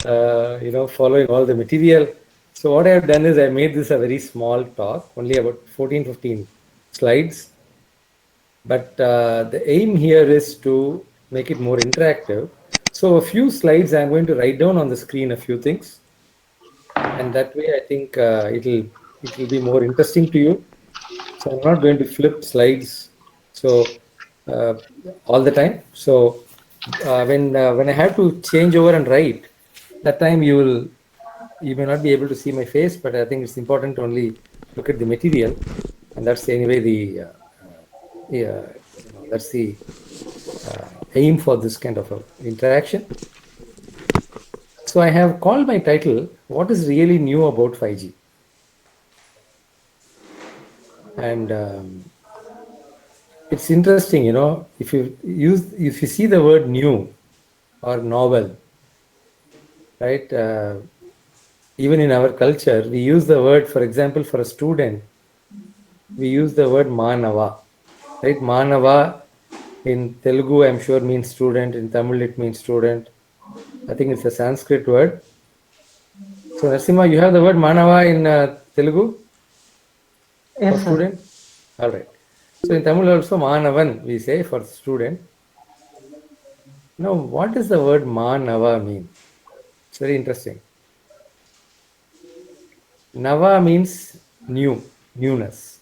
following all the material. So what I have done is I made this a very small talk, only about 14, 15 slides. But the aim here is to make it more interactive. So a few slides, I'm going to write down on the screen a few things. And that way, I think it will be more interesting to you. So I'm not going to flip slides so uh, all the time. So when I have to change over and write, that time you may not be able to see my face, but I think it's important to only look at the material, and that's anyway yeah, that's the aim for this kind of a interaction. So I have called my title, "What is really new about 5G?" And it's interesting, if you see the word new or novel, right? Even in our culture, we use the word, for example, for a student, we use the word manava, right? Manava in Telugu, I'm sure means student. In Tamil, it means student. I think it's a Sanskrit word. So, Narasimha, you have the word manava in Telugu for Yes, sir. student? All right. So, in Tamil also, manavan, we say for student. Now, what does the word manava mean? It's very interesting. Nava means new, newness,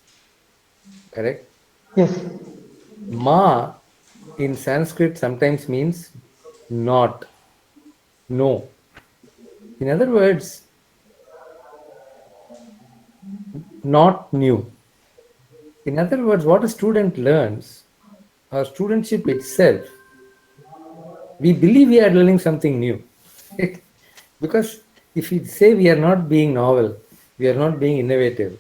correct? Yes. Ma in Sanskrit sometimes means not, no. In other words, not new. In other words, what a student learns, our studentship itself, we believe we are learning something new. Because if we say we are not being novel, we are not being innovative,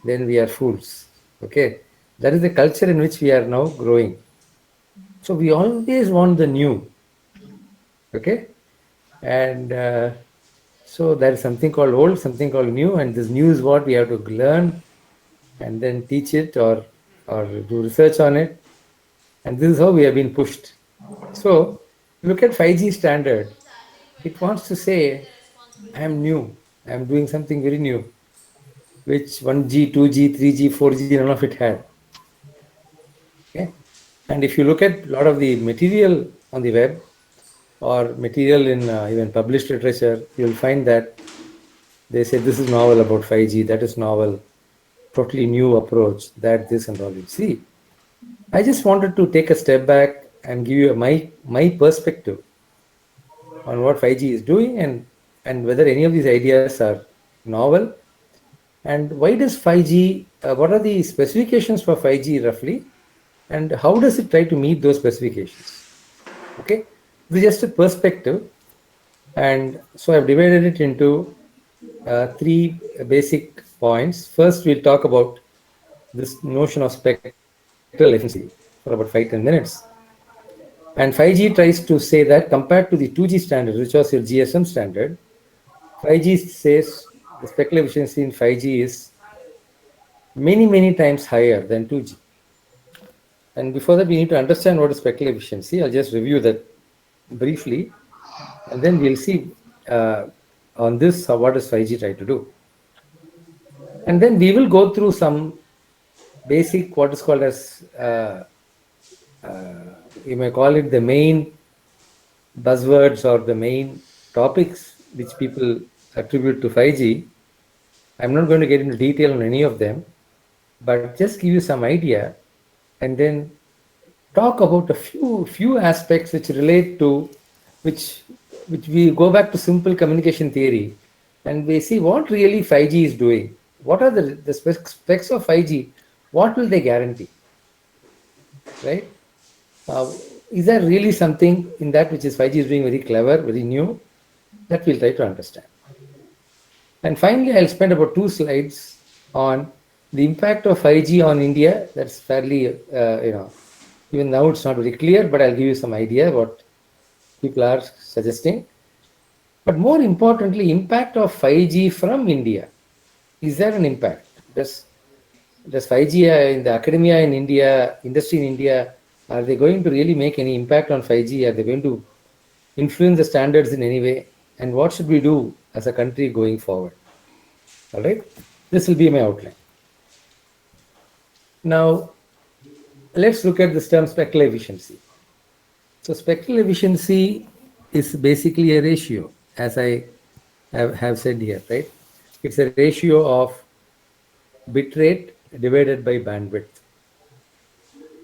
then we are fools. Okay? That is the culture in which we are now growing. So we always want the new. Okay? And so there is something called old, something called new, and this new is what we have to learn and then teach it or do research on it. And this is how we have been pushed. So look at 5G standard. It wants to say, I am new. I am doing something very new, which 1G, 2G, 3G, 4G, none of it had. Okay. And if you look at a lot of the material on the web or material in even published literature, you'll find that they say this is novel about 5G, that is novel, totally new approach, that, this, and all. You see, I just wanted to take a step back and give you my perspective on what 5G is doing and whether any of these ideas are novel. And why does 5G, what are the specifications for 5G roughly? And how does it try to meet those specifications? Okay, this is just a perspective. And so I've divided it into three basic points. First, we'll talk about this notion of spectral efficiency for about 5-10 minutes. And 5G tries to say that compared to the 2G standard, which was your GSM standard, 5G says the spectral efficiency in 5G is many, many times higher than 2G. And before that, we need to understand what is spectral efficiency. I'll just review that briefly, and then we'll see on this what does 5G try to do. And then we will go through some basic, what is called as, you may call it the main buzzwords or the main topics which people attribute to 5G. I'm not going to get into detail on any of them, but just give you some idea and then talk about a few aspects which relate to which we go back to simple communication theory and we see what really 5G is doing. What are the specs of 5G? What will they guarantee? Right? Uh, is there really something in that which is 5G is doing very clever, very new? That we'll try to understand. And finally, I'll spend about 2 slides on the impact of 5G on India. That's fairly, even now it's not very clear, but I'll give you some idea what people are suggesting. But more importantly, impact of 5G from India. Is there an impact? Does 5G in the academia in India, industry in India, are they going to really make any impact on 5G? Are they going to influence the standards in any way? and what should we do as a country going forward. All right, this will be my outline. Now, let's look at this term spectral efficiency. So, spectral efficiency is basically a ratio, as I have said here, right? It's a ratio of bit rate divided by bandwidth.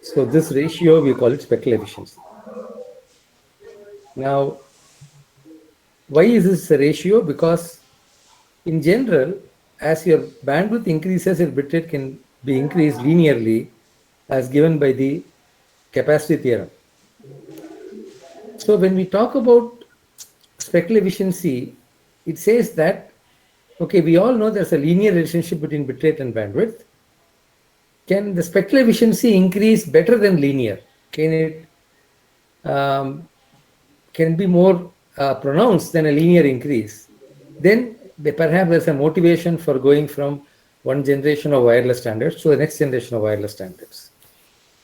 So, this ratio we call it spectral efficiency. Now, why is this a ratio? Because in general, as your bandwidth increases, your bitrate can be increased linearly as given by the capacity theorem. So when we talk about spectral efficiency, it says that, okay, we all know there's a linear relationship between bitrate and bandwidth. Can the spectral efficiency increase better than linear? Can it um, can be more pronounced than a linear increase? Then perhaps there's a motivation for going from one generation of wireless standards to the next generation of wireless standards.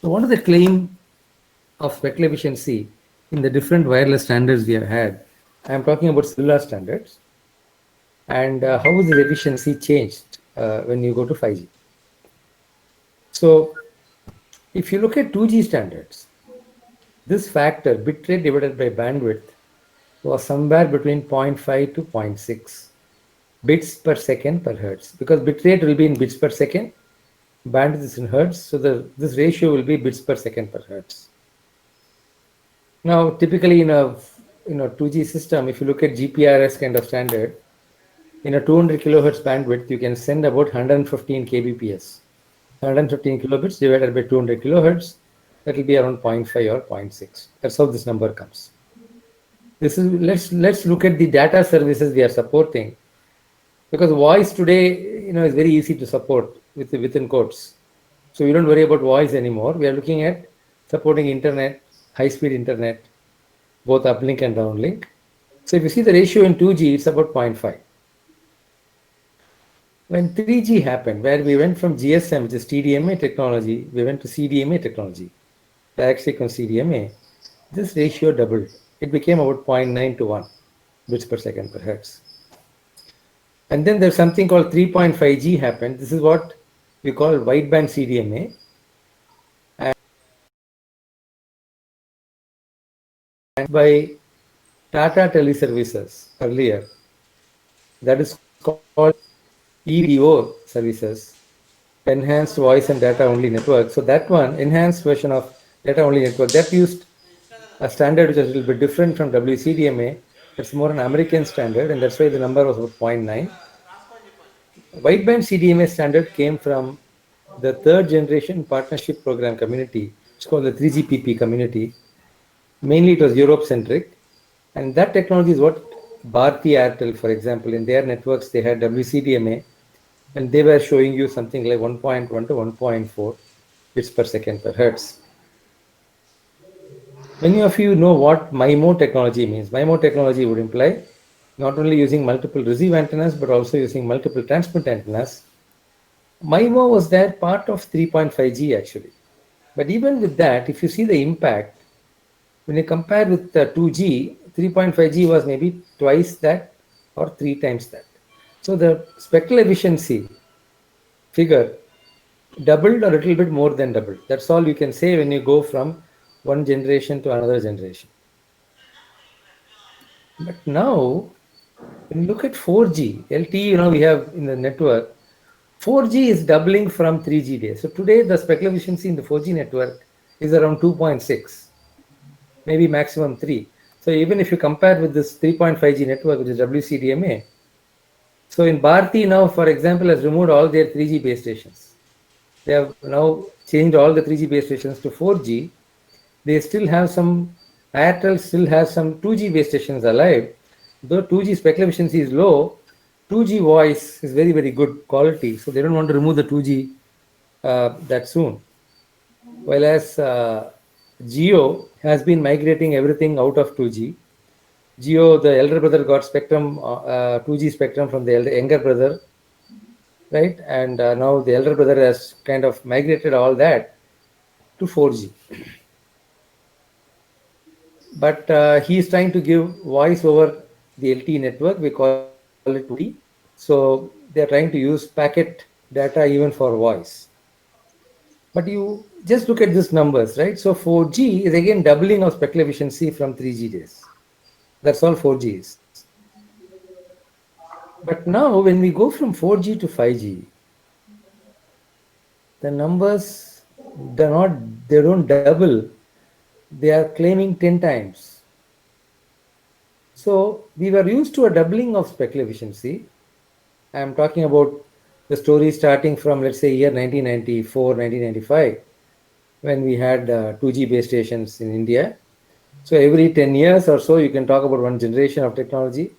So what is the claim of spectral efficiency in the different wireless standards we have had? I am talking about cellular standards. And how is the efficiency changed when you go to 5G? So if you look at 2G standards, this factor, bitrate divided by bandwidth, was somewhere between 0.5 to 0.6 bits per second per hertz, because bitrate will be in bits per second, bandwidth is in hertz, so this ratio will be bits per second per hertz. Now, typically in a 2G system, if you look at GPRS kind of standard, in a 200 kilohertz bandwidth, you can send about 115 kbps. 115 kilobits divided by 200 kilohertz, that will be around 0.5 or 0.6. That's how this number comes. This is let's look at the data services we are supporting, because voice today is very easy to support within quotes. So we don't worry about voice anymore. We are looking at supporting internet, high-speed internet, both uplink and downlink. So if you see the ratio in 2G, it's about 0.5. When 3G happened, where we went from GSM, which is TDMA technology, we went to CDMA technology, direct sequence CDMA, this ratio doubled. It became about 0.9 to 1 bits per second per hertz. And then there's something called 3.5G happened. This is what we call wideband CDMA. And by Tata Teleservices earlier, that is called EVO services, enhanced voice and data only network. So that one, enhanced version of data only network, that used a standard which is a little bit different from WCDMA. It's more an American standard, and that's why the number was about 0.9. Wideband CDMA standard came from the third generation partnership program community. It's called the 3GPP community. Mainly it was Europe centric, and that technology is what Bharti Airtel, for example, in their networks they had WCDMA, and they were showing you something like 1.1 to 1.4 bits per second per hertz. Many of you know what MIMO technology means. MIMO technology would imply not only using multiple receive antennas, but also using multiple transmit antennas. MIMO was there part of 3.5G actually. But even with that, if you see the impact, when you compare with 2G, 3.5G was maybe twice that or 3 times that. So the spectral efficiency figure doubled or a little bit more than doubled. That's all you can say when you go from one generation to another generation. But now, when you look at 4G, LTE, we have in the network, 4G is doubling from 3G days. So today, the spectral efficiency in the 4G network is around 2.6, maybe maximum 3. So even if you compare with this 3.5G network, which is WCDMA, so in Bharti now, for example, has removed all their 3G base stations. They have now changed all the 3G base stations to 4G. They still have some, Airtel still has some 2G base stations alive. Though 2G spectral efficiency is low, 2G voice is very, very good quality. So they don't want to remove the 2G that soon. Whereas Jio has been migrating everything out of 2G. Jio, the elder brother, got spectrum, 2G spectrum from the younger brother, right? And now the elder brother has kind of migrated all that to 4G. But he is trying to give voice over the LTE network, we call it 2G. So they're trying to use packet data even for voice. But you just look at these numbers, right? So 4G is again doubling of spectral efficiency from 3G days. That's all 4G is. But now when we go from 4G to 5G, the numbers, they don't double, they are claiming 10 times. So we were used to a doubling of spectral efficiency. I'm talking about the story starting from, let's say, year 1994, 1995, when we had 2G base stations in India. So every 10 years or so, you can talk about one generation of technology.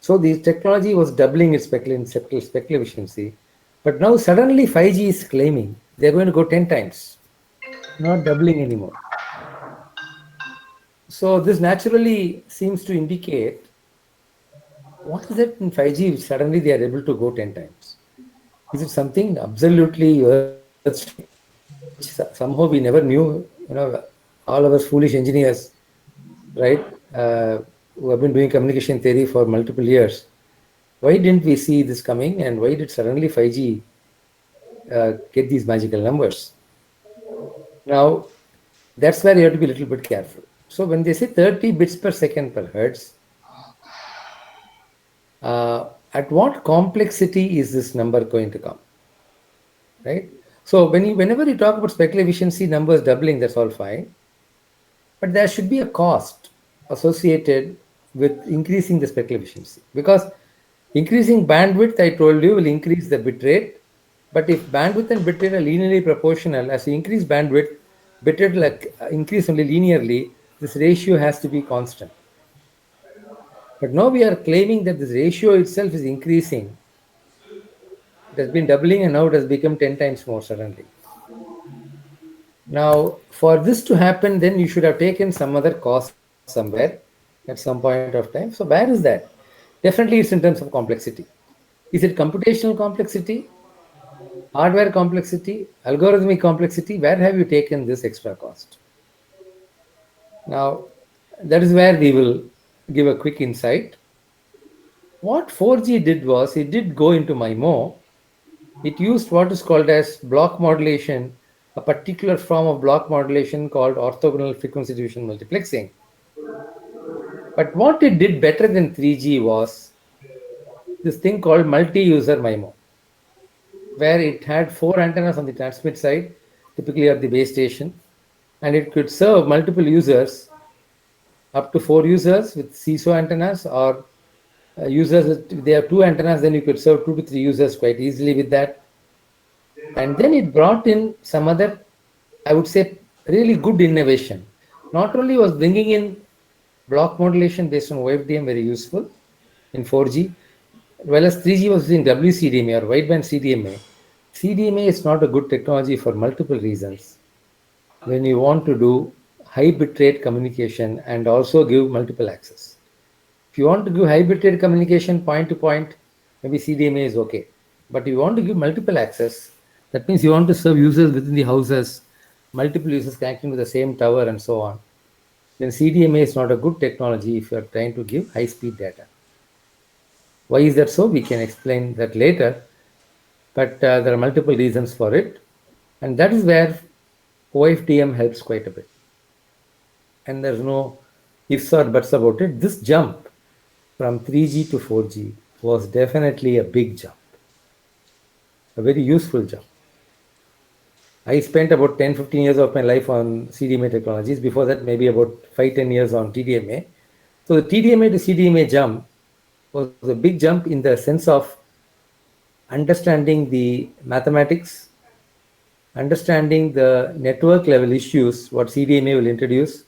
So the technology was doubling its spectral efficiency. But now suddenly 5G is claiming they're going to go 10 times, not doubling anymore. So this naturally seems to indicate what is it in 5G which suddenly they are able to go 10 times? Is it something absolutely earth shattering, which somehow we never knew? All of us foolish engineers, right, who have been doing communication theory for multiple years. Why didn't we see this coming, and why did suddenly 5G get these magical numbers? Now, that's where you have to be a little bit careful. So when they say 30 bits per second per hertz, at what complexity is this number going to come, right? So whenever you talk about spectral efficiency numbers doubling, that's all fine, but there should be a cost associated with increasing the spectral efficiency, because increasing bandwidth, I told you, will increase the bit rate. But if bandwidth and bit rate are linearly proportional, as you increase bandwidth, bit rate will increase only linearly. This ratio has to be constant. But now we are claiming that this ratio itself is increasing. It has been doubling and now it has become 10 times more suddenly. Now, for this to happen, then you should have taken some other cost somewhere at some point of time. So, where is that? Definitely, it's in terms of complexity. Is it computational complexity, hardware complexity, algorithmic complexity? Where have you taken this extra cost? Now, that is where we will give a quick insight. What 4G did was it did go into MIMO. It used what is called as block modulation, a particular form of block modulation called orthogonal frequency division multiplexing. But what it did better than 3G was this thing called multi-user MIMO, where it had four antennas on the transmit side, typically at the base station, and it could serve multiple users, up to four users with CISO antennas, or users with, they have two antennas, then you could serve 2 to 3 users quite easily with that. And then it brought in some other, I would say, really good innovation. Not only was bringing in block modulation based on OFDM very useful in 4G, well as 3G was using WCDMA or wideband CDMA. CDMA is not a good technology for multiple reasons. When you want to do high bitrate communication and also give multiple access. If you want to give high bitrate communication point to point, maybe CDMA is okay. But if you want to give multiple access, that means you want to serve users within the houses, multiple users connecting to the same tower and so on. Then CDMA is not a good technology if you are trying to give high speed data. Why is that so? We can explain that later, but there are multiple reasons for it. And that is where OFDM helps quite a bit. And there's no ifs or buts about it. This jump from 3G to 4G was definitely a big jump, a very useful jump. I spent about 10, 15 years of my life on CDMA technologies. Before that, maybe about 5, 10 years on TDMA. So the TDMA to CDMA jump was a big jump in the sense of understanding the mathematics, understanding the network level issues, what CDMA will introduce.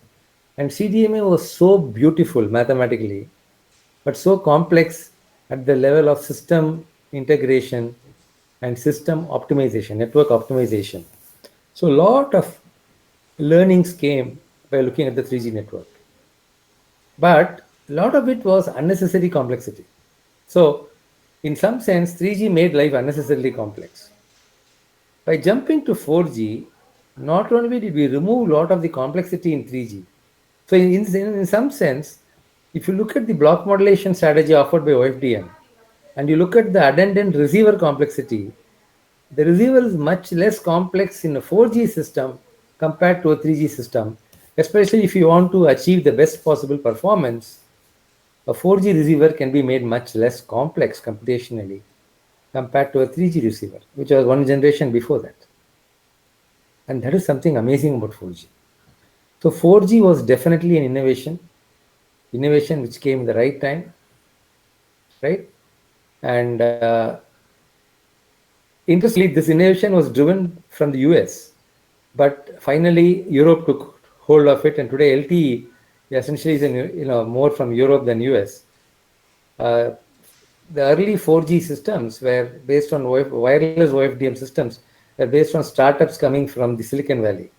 And CDMA was so beautiful mathematically, but so complex at the level of system integration and system optimization, network optimization. So a lot of learnings came by looking at the 3G network. But a lot of it was unnecessary complexity. So in some sense, 3G made life unnecessarily complex. By jumping to 4G, not only did we remove a lot of the complexity in 3G, so in some sense, If you look at the block modulation strategy offered by OFDM and you look at the attendant receiver complexity, the receiver is much less complex in a 4G system compared to a 3G system, especially if you want to achieve the best possible performance. A 4G receiver can be made much less complex computationally compared to a 3G receiver, which was one generation before that. And that is something amazing about 4G. So 4G was definitely an innovation which came in the right time, right? And interestingly, this innovation was driven from the US, but finally Europe took hold of it, and today LTE essentially is more from Europe than US. Uh, the early 4G systems were based on wireless OFDM systems, were based on startups coming from the Silicon Valley.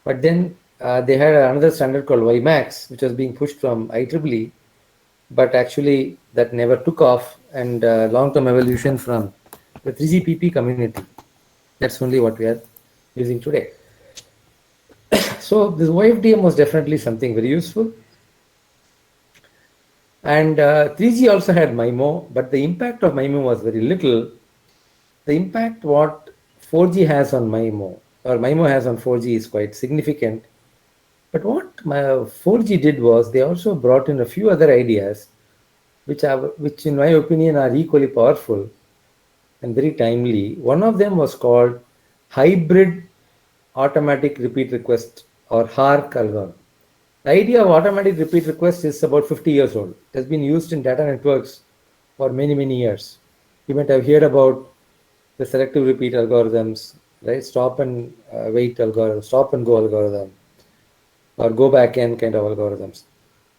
But then they had another standard called WiMAX, which was being pushed from IEEE, but actually that never took off, and long-term evolution from the 3GPP community. That's only what we are using today. So this OFDM was definitely something very useful. And 3G also had MIMO, but the impact of MIMO was very little. The impact what 4G has on MIMO, or MIMO has on 4G, is quite significant. But what my 4G did was they also brought in a few other ideas, which in my opinion are equally powerful and very timely. One of them was called hybrid automatic repeat request, or HARC algorithm. The idea of automatic repeat request is about 50 years old. It has been used in data networks for many, many years. You might have heard about the selective repeat algorithms, right? Stop and wait algorithm, stop and go algorithm, or go back n kind of algorithms.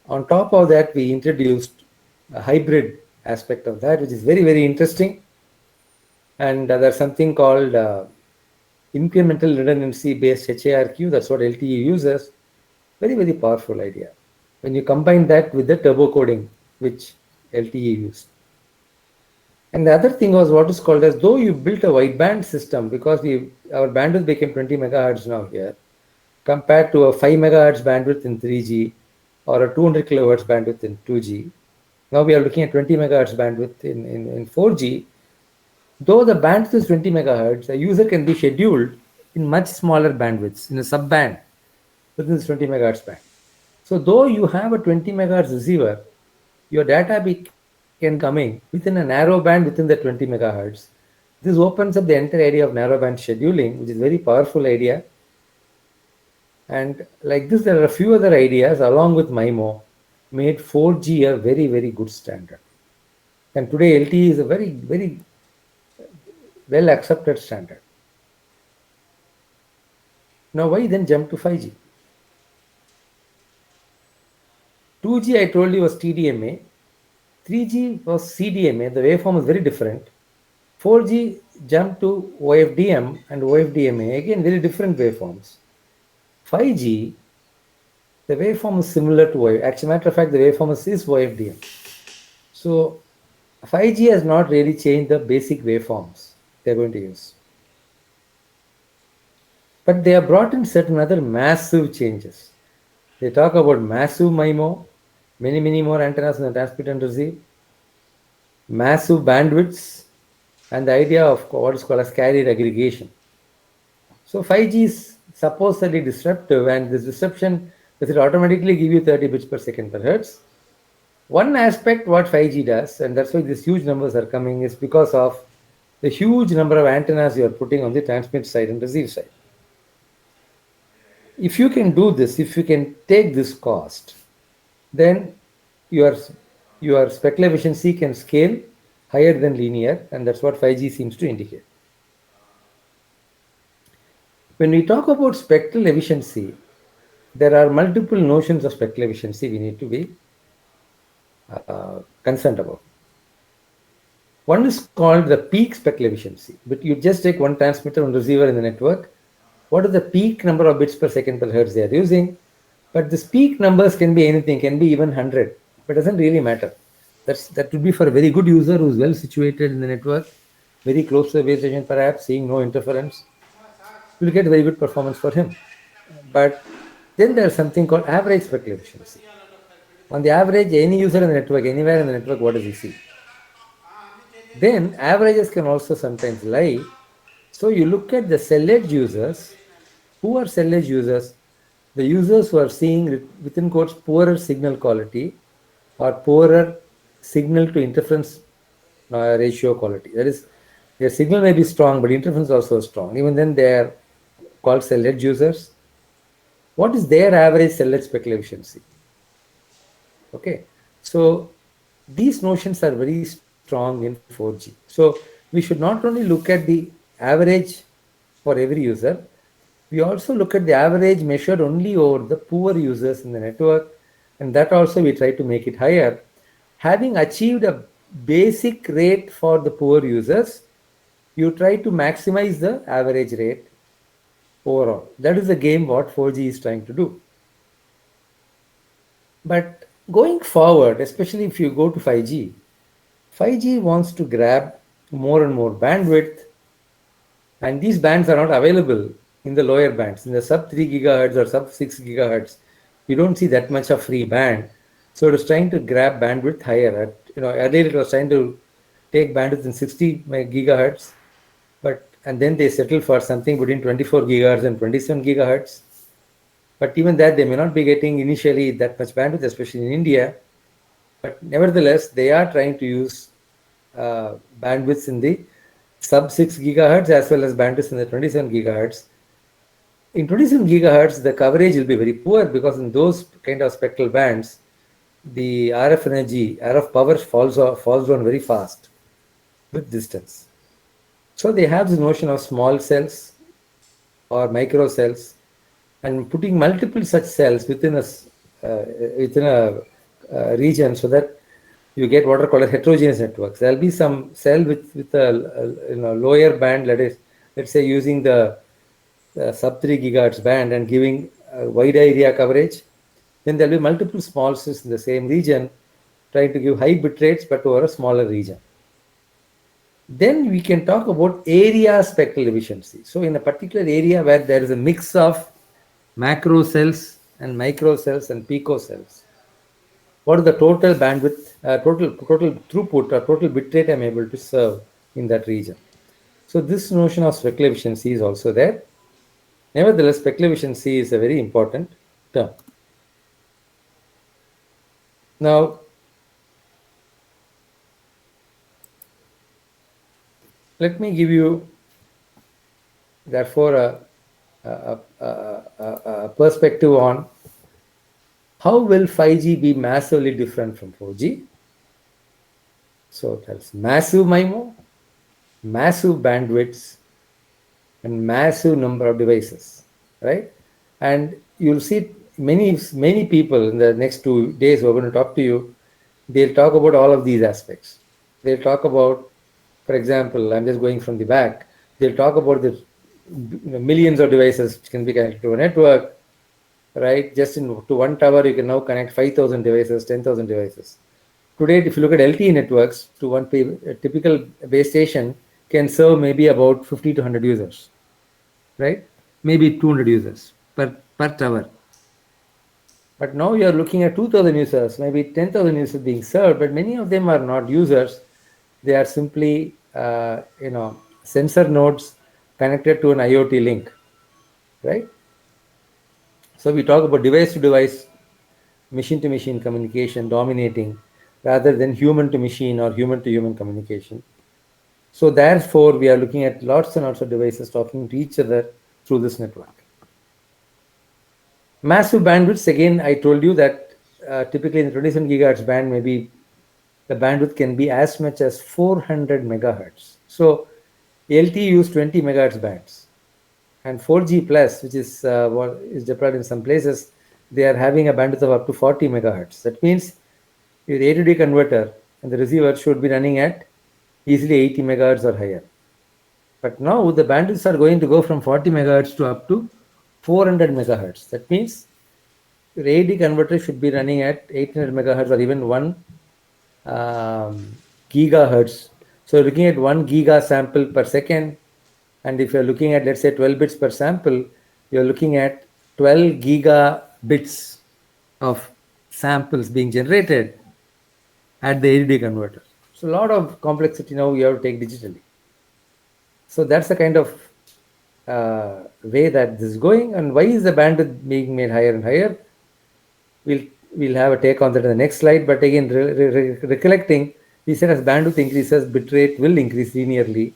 On top of that, we introduced a hybrid aspect of that, which is very, very interesting. And there's something called incremental redundancy based HARQ. That's what LTE uses. Very, very powerful idea. When you combine that with the turbo coding, which LTE used. And the other thing was what is called as, though you built a wideband system, because our bandwidth became 20 megahertz now here, compared to a 5 megahertz bandwidth in 3G or a 200 kilohertz bandwidth in 2G. Now we are looking at 20 megahertz bandwidth in 4G. Though the bandwidth is 20 megahertz, a user can be scheduled in much smaller bandwidths, in a sub-band within this 20 megahertz band. So though you have a 20 megahertz receiver, your data can coming within a narrow band within the 20 megahertz. This opens up the entire area of narrowband scheduling, which is a very powerful idea. And like this, there are a few other ideas along with MIMO made 4G a very, very good standard. And today LTE is a very, very well accepted standard. Now, why then jump to 5G? 2G, I told you, was TDMA. 3G was CDMA. The waveform was very different. 4G jumped to OFDM and OFDMA. Again, very different waveforms. 5G, the waveform is similar to OFDM. Actually, matter of fact, the waveform is OFDM. So 5G has not really changed the basic waveforms they're going to use. But they have brought in certain other massive changes. They talk about massive MIMO, many, many more antennas in the transmit and receive, massive bandwidths, and the idea of what is called as carrier aggregation. So 5G is supposedly disruptive, and this disruption, does it automatically give you 30 bits per second per hertz? One aspect what 5G does, and that's why these huge numbers are coming, is because of the huge number of antennas you are putting on the transmit side and receive side. If you can do this, if you can take this cost, then your spectral efficiency can scale higher than linear, and that's what 5G seems to indicate. When we talk about spectral efficiency, there are multiple notions of spectral efficiency we need to be concerned about. One is called the peak spectral efficiency, but you just take one transmitter and receiver in the network. What is the peak number of bits per second per hertz they are using? But this peak numbers can be anything, can be even 100, but it doesn't really matter. That would be for a very good user who's well situated in the network, very close to the base station perhaps, seeing no interference. You'll get very good performance for him. But then there's something called average spectral efficiency. On the average, any user in the network, anywhere in the network, what does he see? Then averages can also sometimes lie. So you look at the cell edge users. Who are cell edge users? The users who are seeing within quotes poorer signal quality or poorer signal to interference ratio quality. That is, their signal may be strong, but interference also strong. Even then, they are called cell edge users. What is their average cell edge spectral efficiency? Okay, so these notions are very strong in 4G. So we should not only look at the average for every user, we also look at the average measured only over the poor users in the network, and that also we try to make it higher. Having achieved a basic rate for the poor users, you try to maximize the average rate overall. That is the game what 4G is trying to do. But going forward, especially if you go to 5G, 5G wants to grab more and more bandwidth, and these bands are not available in the lower bands. In the sub 3 gigahertz or sub 6 gigahertz, you don't see that much of free band. So it is trying to grab bandwidth higher. Earlier it was trying to take bandwidth in 60 gigahertz, and then they settle for something between 24 gigahertz and 27 gigahertz. But even that, they may not be getting initially that much bandwidth, especially in India. But nevertheless, they are trying to use bandwidths in the sub 6 gigahertz as well as bandwidths in the 27 gigahertz. In 27 gigahertz, the coverage will be very poor because in those kind of spectral bands, the RF energy, RF power falls down very fast with distance. So they have this notion of small cells or micro cells, and putting multiple such cells within a region so that you get what are called heterogeneous networks. There will be some cell with a lower band, let's say using the sub 3 gigahertz band and giving wide area coverage. Then there will be multiple small cells in the same region trying to give high bit rates but over a smaller region. Then we can talk about area spectral efficiency. So in a particular area where there is a mix of macro cells and micro cells and pico cells, what is the total bandwidth, total throughput or total bit rate I'm able to serve in that region? So this notion of spectral efficiency is also there. Nevertheless, spectral efficiency is a very important term. Now, let me give you, therefore, a perspective on how will 5G be massively different from 4G. So that's massive MIMO, massive bandwidths, and massive number of devices, right? And you'll see many people in the next 2 days who are going to talk to you, they'll talk about all of these aspects. They'll talk about, for example, I'm just going from the back, they'll talk about the millions of devices which can be connected to a network, right? Just to one tower, you can now connect 5,000 devices, 10,000 devices. Today, if you look at LTE networks, to a typical base station can serve maybe about 50 to 100 users, right? Maybe 200 users per tower. But now you are looking at 2,000 users, maybe 10,000 users being served, but many of them are not users. They are simply, sensor nodes connected to an IoT link, right? So we talk about device to device, machine to machine communication dominating rather than human to machine or human to human communication. So therefore, we are looking at lots and lots of devices talking to each other through this network. Massive bandwidths, again, I told you that typically in the 27 gigahertz band, maybe the bandwidth can be as much as 400 megahertz. So LTE use 20 megahertz bands, and 4G plus, which is what is deployed in some places, they are having a bandwidth of up to 40 megahertz. That means your A to D converter and the receiver should be running at easily 80 megahertz or higher. But now the bandwidths are going to go from 40 megahertz to up to 400 megahertz. That means your AD converter should be running at 800 megahertz or even 1 gigahertz. So looking at 1 giga sample per second, and if you're looking at, let's say, 12 bits per sample, you're looking at 12 gigabits of samples being generated at the AD converter. So a lot of complexity now you have to take digitally. So that's the kind of way that this is going. And why is the bandwidth being made higher and higher? We'll we'll have a take on that in the next slide. But again, recollecting, we said as bandwidth increases, bitrate will increase linearly.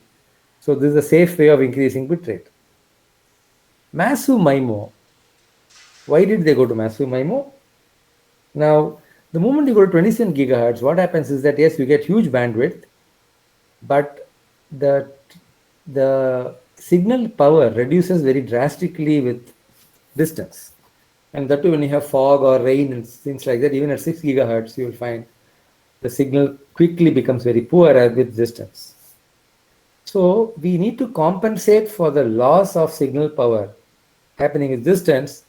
So this is a safe way of increasing bitrate. Massive MIMO. Why did they go to massive MIMO? Now, the moment you go to 27 gigahertz, what happens is that yes, you get huge bandwidth, but the the signal power reduces very drastically with distance. And that too, when you have fog or rain and things like that, even at 6 gigahertz, you will find the signal quickly becomes very poor with distance. So we need to compensate for the loss of signal power happening with distance.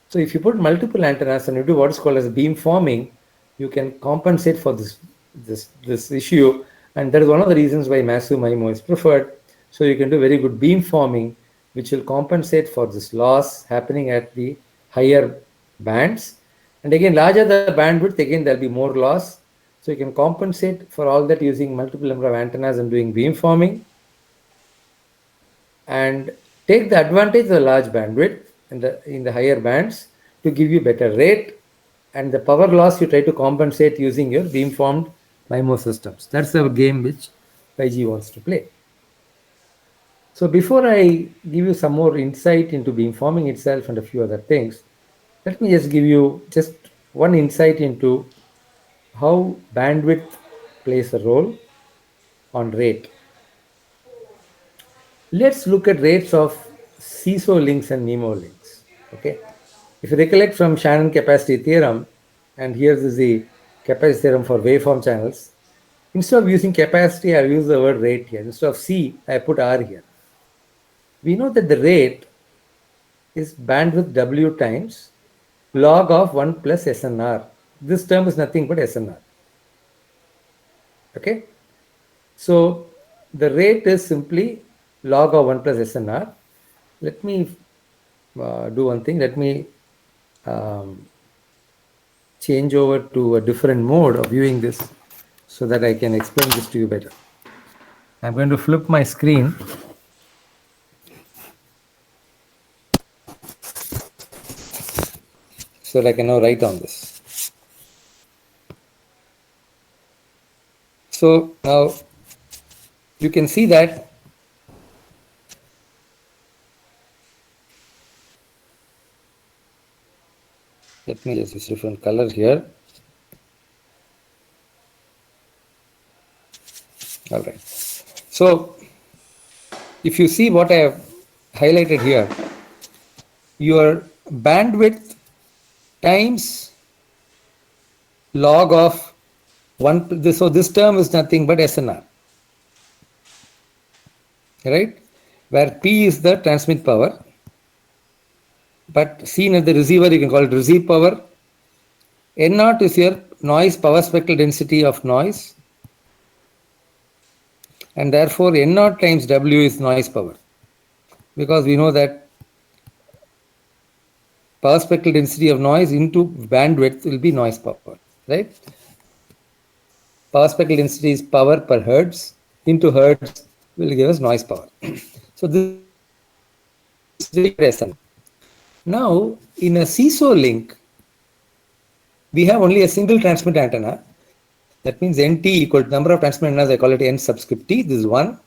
So if you put multiple antennas and you do what is called as beam forming, you can compensate for this issue. And that is one of the reasons why massive MIMO is preferred. So you can do very good beam forming, which will compensate for this loss happening at the higher bands. And again, larger the bandwidth, again, there'll be more loss. So you can compensate for all that using multiple number of antennas and doing beam forming, and take the advantage of the large bandwidth in the higher bands to give you better rate, and the power loss you try to compensate using your beamformed MIMO systems. That's the game which 5G wants to play. So before I give you some more insight into beamforming itself and a few other things, let me just give you just one insight into how bandwidth plays a role on rate. Let's look at rates of CISO links and MIMO links. Okay, if you recollect from Shannon capacity theorem, and here is the capacity theorem for waveform channels. Instead of using capacity, I use the word rate here. Instead of C, I put R here. We know that the rate is bandwidth W times log of 1 plus SNR. This term is nothing but SNR. Okay, so the rate is simply log of 1 plus SNR. Let me do one thing. Let me change over to a different mode of viewing this so that I can explain this to you better. I'm going to flip my screen. So that I can now write on this. So now you can see that let me just use different color here. All right. So if you see what I have highlighted here, your bandwidth times log of 1. So this term is nothing but SNR, right? Where P is the transmit power, but seen at the receiver, you can call it receive power. N0 is your noise power spectral density of noise, and therefore N0 times W is noise power, because we know that power spectral density of noise into bandwidth will be noise power, right? Power spectral density is power per hertz into hertz will give us noise power. So this is the SN. Now in a CISO link, we have only a single transmit antenna. That means NT equal to number of transmit antennas, I call it N subscript T, this is 1.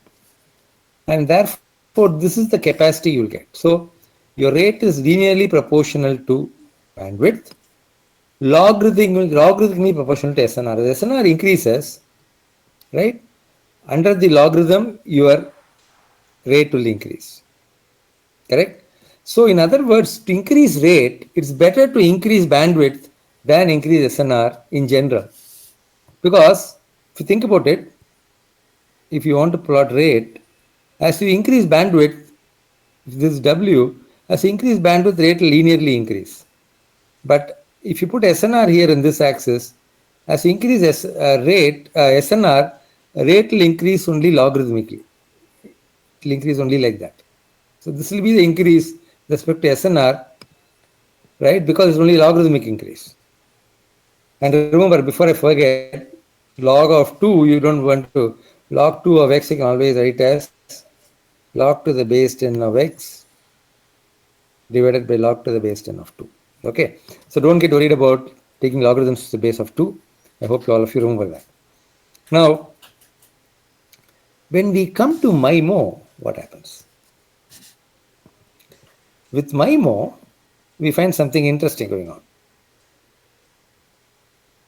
And therefore, this is the capacity you'll get. So your rate is linearly proportional to bandwidth, logarithmically proportional to SNR. As SNR increases, right, under the logarithm, your rate will increase. Correct? So in other words, to increase rate, it's better to increase bandwidth than increase SNR in general. Because if you think about it, if you want to plot rate, as you increase bandwidth, this is W, as you increase bandwidth, rate will linearly increase. But if you put SNR here in this axis, as you increase SNR, rate will increase only logarithmically. It will increase only like that. So this will be the increase with respect to SNR, right? Because it's only logarithmic increase. And remember, before I forget, log of 2, you don't want to, log 2 of x you can always write as log to the base 10 of x divided by log to the base 10 of 2. Okay, so don't get worried about taking logarithms to the base of 2. I hope all of you remember that. Now, when we come to MIMO, what happens? With MIMO, we find something interesting going on.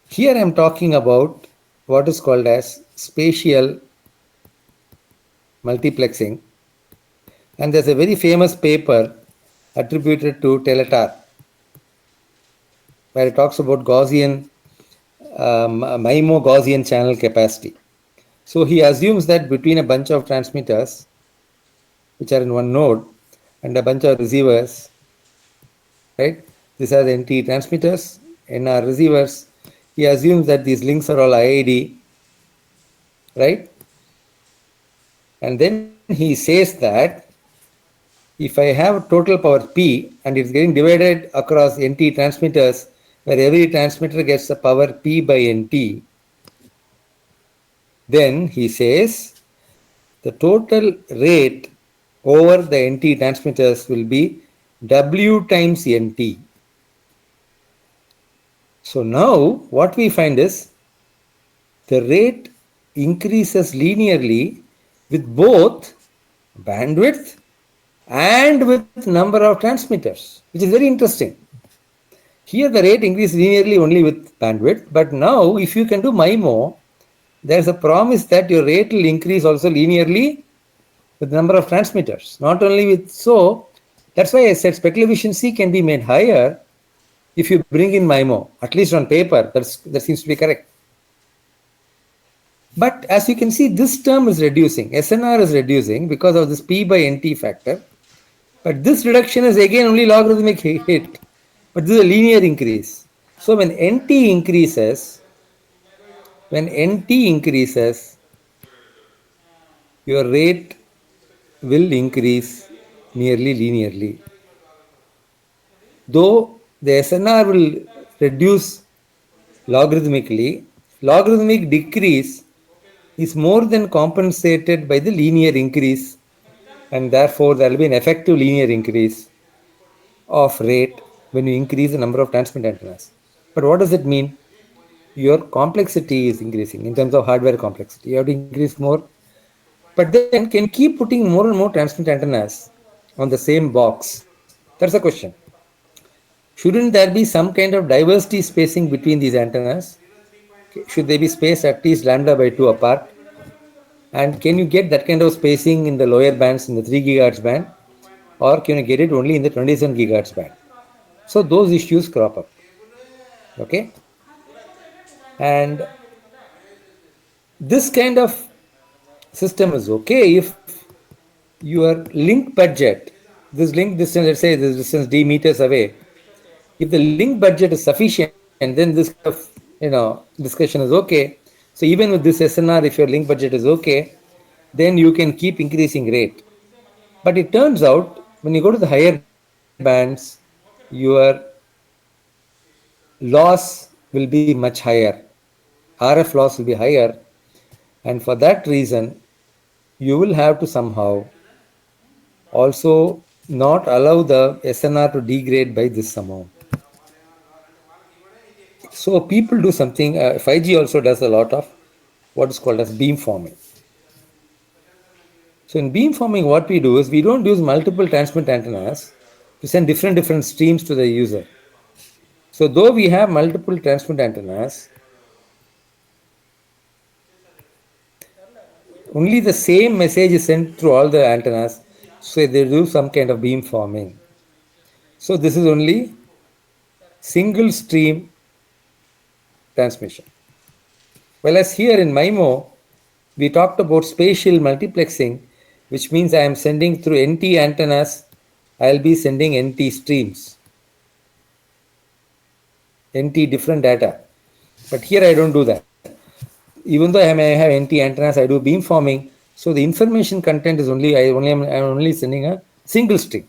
Here I am talking about what is called as spatial multiplexing, and there's a very famous paper attributed to Teletar where it talks about Gaussian MIMO Gaussian channel capacity. So he assumes that between a bunch of transmitters which are in one node and a bunch of receivers, right? These are the NT transmitters and our receivers. He assumes that these links are all IID, right? And then he says that if I have total power P and it's getting divided across NT transmitters, where every transmitter gets the power P by NT, then he says the total rate over the NT transmitters will be W times NT. So now what we find is the rate increases linearly with both bandwidth and with number of transmitters, which is very interesting. Here the rate increases linearly only with bandwidth, but now if you can do MIMO, there is a promise that your rate will increase also linearly with the number of transmitters. Not only with, so that's why I said speculative efficiency can be made higher if you bring in MIMO, at least on paper, that seems to be correct. But as you can see, this term is reducing, SNR is reducing because of this P by NT factor. But this reduction is again only logarithmic hit, but this is a linear increase. So when NT increases, your rate will increase nearly linearly. Though the SNR will reduce logarithmically, logarithmic decrease is more than compensated by the linear increase, and therefore there will be an effective linear increase of rate when you increase the number of transmit antennas. But what does it mean? Your complexity is increasing in terms of hardware complexity. You have to increase more. But then can you keep putting more and more transmit antennas on the same box? That's the question. Shouldn't there be some kind of diversity spacing between these antennas? Should they be spaced at least lambda by 2 apart? And can you get that kind of spacing in the lower bands in the 3 GHz band? Or can you get it only in the 27 GHz band? So those issues crop up. Okay? And this kind of system is okay if your link budget, this link distance, let's say this distance d meters away, if the link budget is sufficient, then this kind of discussion is okay. So even with this SNR, if your link budget is okay, then you can keep increasing rate. But it turns out when you go to the higher bands, your loss will be much higher. RF loss will be higher, and for that reason, you will have to somehow also not allow the SNR to degrade by this amount. So people do something, 5G also does a lot of what is called as beamforming. So in beamforming, what we do is we don't use multiple transmit antennas to send different streams to the user. So though we have multiple transmit antennas, only the same message is sent through all the antennas, so they do some kind of beamforming. So this is only single stream transmission. Whereas here in MIMO, we talked about spatial multiplexing, which means I am sending through NT antennas, I'll be sending NT streams, NT different data. But here I don't do that. Even though I may have NT antennas, I do beamforming. So the information content is only, I'm only sending a single string.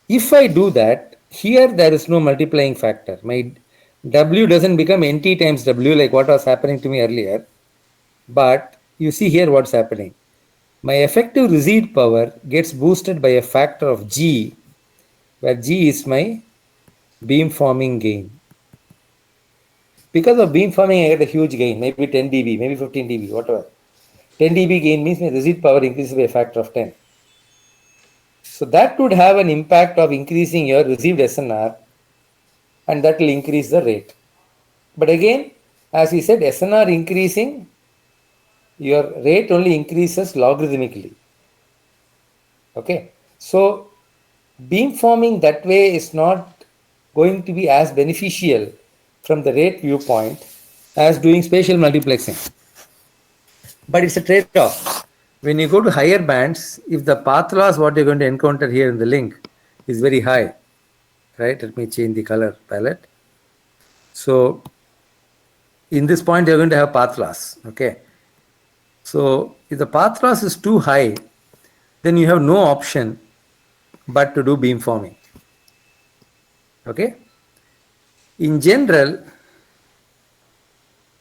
If I do that, here there is no multiplying factor. My W doesn't become NT times W like what was happening to me earlier. But you see here what's happening. My effective receipt power gets boosted by a factor of G, where G is my beam forming gain. Because of beam forming, I get a huge gain, maybe 10 dB, maybe 15 dB, whatever. 10 dB gain means my receipt power increases by a factor of 10. So that would have an impact of increasing your received SNR, and that will increase the rate. But again, as we said, SNR increasing, your rate only increases logarithmically. Okay. So beamforming that way is not going to be as beneficial from the rate viewpoint as doing spatial multiplexing. But it's a trade-off. When you go to higher bands, if the path loss what you're going to encounter here in the link is very high, right? Let me change the color palette. So in this point, you're going to have path loss. Okay. So if the path loss is too high, then you have no option but to do beamforming. Okay. In general,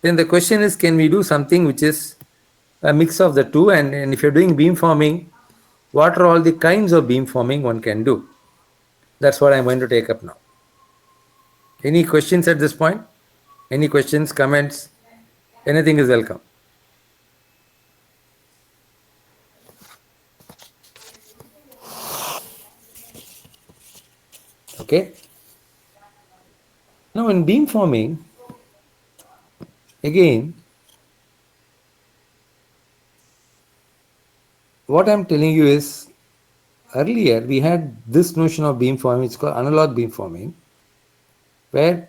then the question is, can we do something which is a mix of the two? And if you're doing beamforming, what are all the kinds of beamforming one can do? That's what I'm going to take up now. Any questions at this point? Any questions, comments? Anything is welcome. Okay. Now in beamforming, again, what I'm telling you is earlier we had this notion of beamforming, it's called analog beamforming, where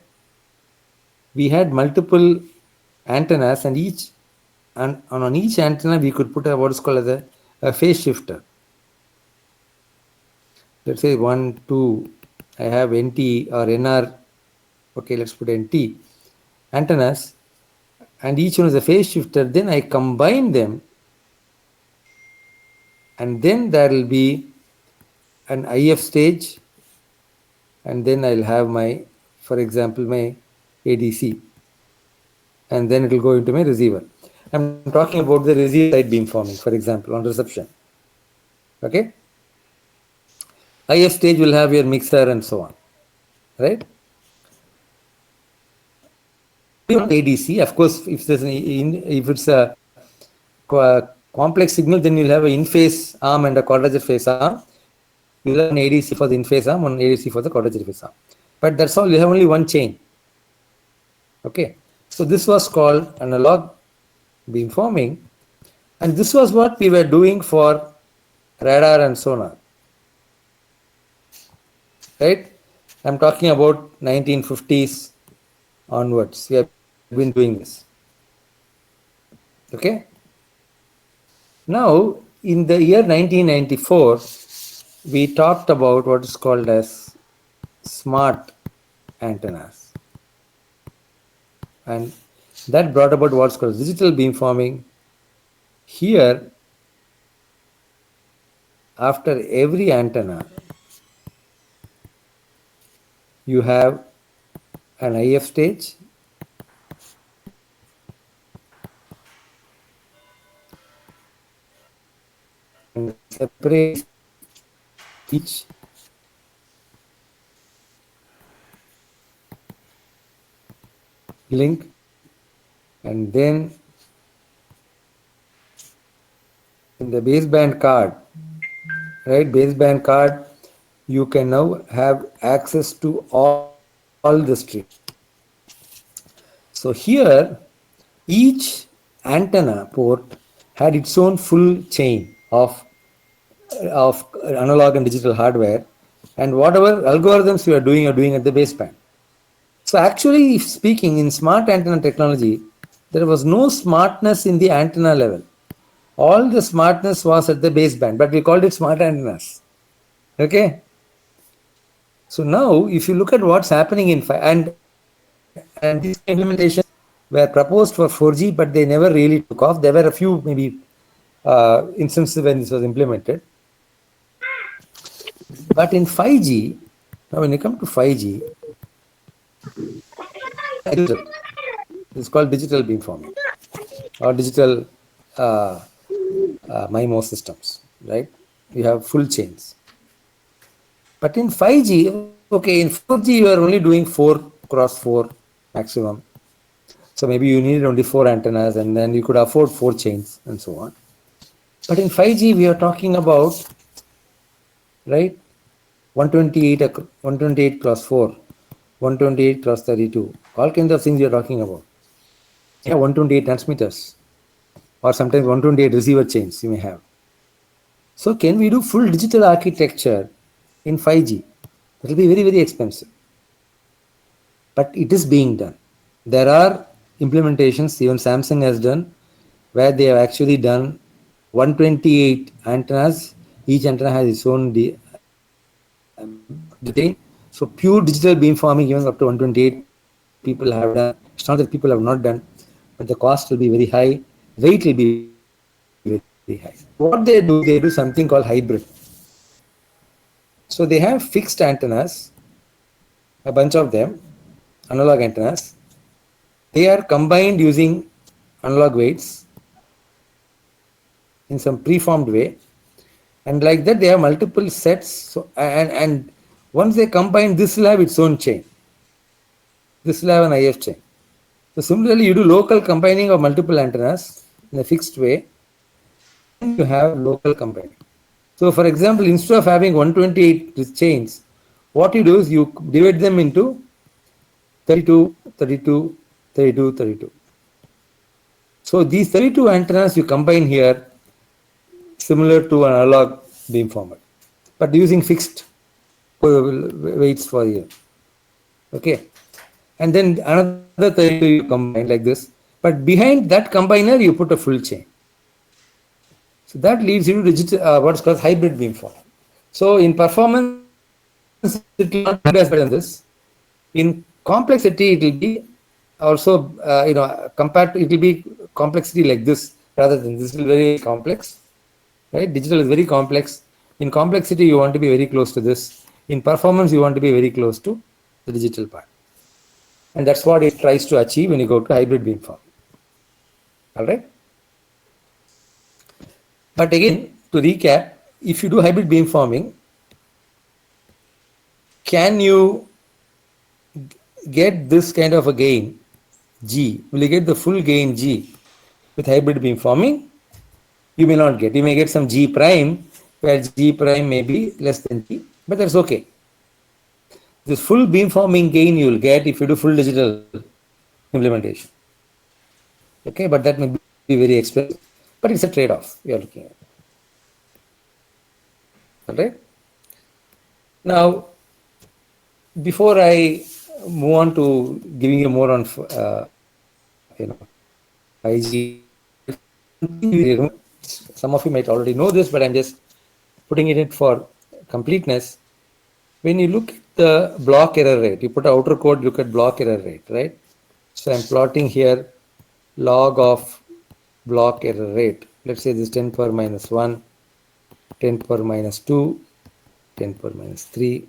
we had multiple antennas and on each antenna we could put what is called as a phase shifter. Let's say 1, 2, I have NT or NR, okay, let's put NT antennas, and each one is a phase shifter. Then I combine them, and then there will be an IF stage, and then I'll have my, for example, my ADC, and then it will go into my receiver. I'm talking about the receiver side beamforming, for example, on reception. Okay. IF stage will have your mixer and so on, right? ADC, of course, if it's a complex signal, then you'll have an in-phase arm and a quadrature phase arm. You'll have an ADC for the in-phase arm, one ADC for the quadrature phase arm. But that's all. You have only one chain. Okay. So this was called analog beamforming, and this was what we were doing for radar and sonar. Right? I'm talking about 1950s onwards. We have been doing this. Okay. Now, in the year 1994, we talked about what is called as smart antennas. And that brought about what's called digital beamforming. Here, after every antenna, you have an IF stage, and separate each link, and then in the baseband card, right, baseband card, you can now have access to all the streams. So here, each antenna port had its own full chain of analog and digital hardware, and whatever algorithms you are doing at the baseband. So actually speaking, in smart antenna technology, there was no smartness in the antenna level. All the smartness was at the baseband, but we called it smart antennas. Okay. So now, if you look at what's happening in 5, and these implementations were proposed for 4G, but they never really took off. There were a few maybe instances when this was implemented. But in 5G, now when you come to 5G, It's called digital beamforming or digital uh, MIMO systems, right? You have full chains. But in 5G, okay, in 4G you are only doing 4x4 maximum. So maybe you need only 4 antennas and then you could afford 4 chains and so on. But in 5G we are talking about, right, 128 cross 4, 128 cross 32, all kinds of things you're talking about. Yeah, 128 transmitters or sometimes 128 receiver chains you may have. So can we do full digital architecture in 5G? It will be very, very expensive. But it is being done. There are implementations, even Samsung has done, where they have actually done 128 antennas. Each antenna has its own chain. So pure digital beamforming, even up to 128 people have done. It's not that people have not done, but the cost will be very high, weight will be very high. So what they do something called hybrid. So they have fixed antennas, a bunch of them, analog antennas. They are combined using analog weights in some preformed way, and like that they have multiple sets. So and once they combine, this will have its own chain. This will have an IF chain. So similarly, you do local combining of multiple antennas in a fixed way, then you have local combining. So for example, instead of having 128 chains, what you do is you divide them into 32, 32, 32, 32. So these 32 antennas you combine here, similar to an analog beamformer, but using fixed weights for you. Okay. And then another 32 you combine like this. But behind that combiner, you put a full chain. So that leads you to digital, what's called hybrid beamformer. So in performance, it will not be as better than this. In complexity, it will be also, compared to, it will be complexity like this rather than this. Will be very complex, right? Digital is very complex. In complexity, you want to be very close to this. In performance, you want to be very close to the digital part. And that's what it tries to achieve when you go to hybrid beamforming. All right. But again, to recap, if you do hybrid beamforming, can you get this kind of a gain, G? Will you get the full gain G with hybrid beamforming? You may not get. You may get some G prime, where G prime may be less than G, but that's okay. This full beamforming gain you will get if you do full digital implementation. Okay, but that may be very expensive, but it's a trade-off we are looking at. All right. Now, before I move on to giving you more on 5G, some of you might already know this, but I'm just putting it in for completeness. When you look at the block error rate, you put an outer code, look at block error rate, right? So I'm plotting here log of block error rate. Let's say this 10 power minus 1, 10 power minus 2, 10 power minus 3,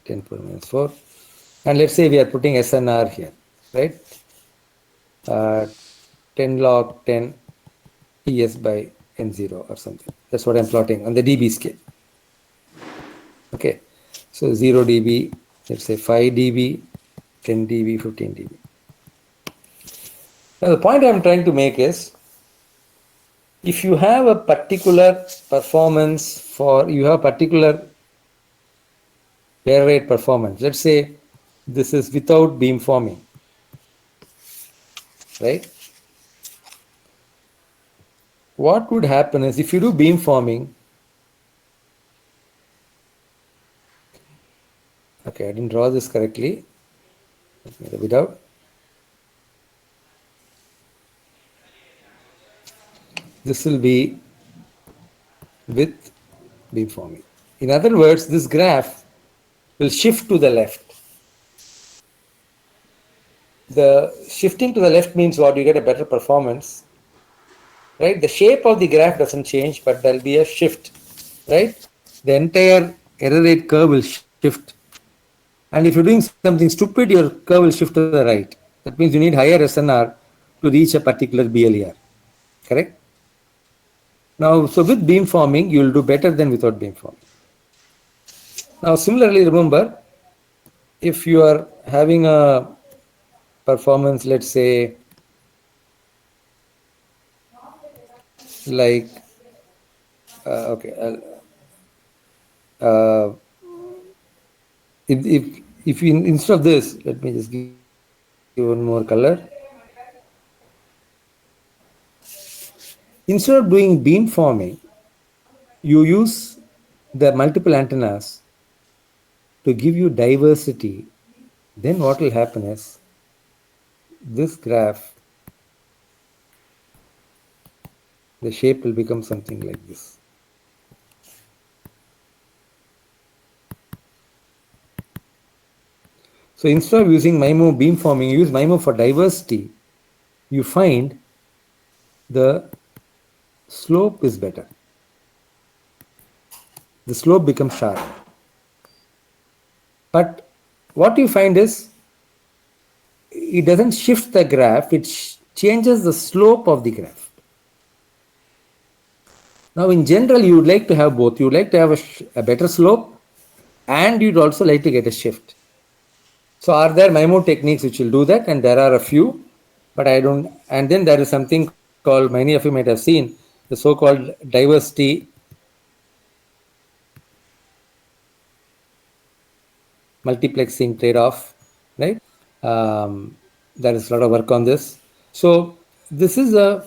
10 power minus 4. And let's say we are putting SNR here, right? 10 log 10 PS by N0 or something. That's what I'm plotting on the dB scale. Okay. So 0 dB, let's say 5 dB, 10 dB, 15 dB. Now the point I'm trying to make is, if you have a particular performance you have a particular error rate performance, let's say this is without beamforming, right? What would happen is, if you do beamforming, okay, I didn't draw this correctly. Let me rub it out. This will be with beamforming. In other words, this graph will shift to the left. The shifting to the left means what? You get a better performance, right? The shape of the graph doesn't change, but there'll be a shift, right? The entire error rate curve will shift And if you're doing something stupid, your curve will shift to the right. That means you need higher SNR to reach a particular BLER. Correct? Now, so with beamforming, you will do better than without beamforming. Now, similarly, remember, if you are having a performance, let's say, like, okay, uh, if you, instead of this, let me just give one more color. Instead of doing beamforming, you use the multiple antennas to give you diversity. Then what will happen is this graph, the shape will become something like this. So instead of using MIMO beamforming, you use MIMO for diversity. You find the slope is better. The slope becomes sharp. But what you find is it doesn't shift the graph, it changes the slope of the graph. Now, in general, you would like to have both. You would like to have a better slope and you'd also like to get a shift. So, are there MIMO techniques which will do that? And there are a few, but I don't. And then there is something called, many of you might have seen, the so called diversity multiplexing trade off, right? There is a lot of work on this. So, this is a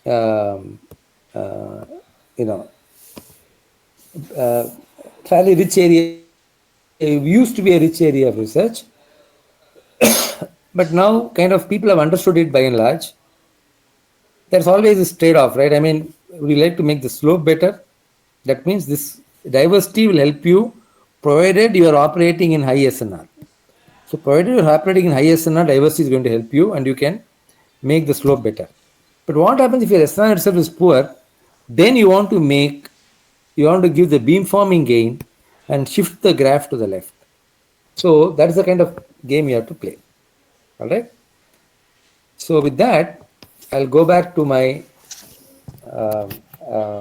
um, uh, you know fairly rich area. It used to be a rich area of research, but now kind of people have understood it by and large. There's always this trade-off, right? I mean, we like to make the slope better. That means this diversity will help you, provided you are operating in high SNR. So provided you are operating in high SNR, diversity is going to help you and you can make the slope better. But what happens if your SNR itself is poor? Then you want to give the beamforming gain and shift the graph to the left. So that's the kind of game you have to play. All right. So with that, I'll go back to my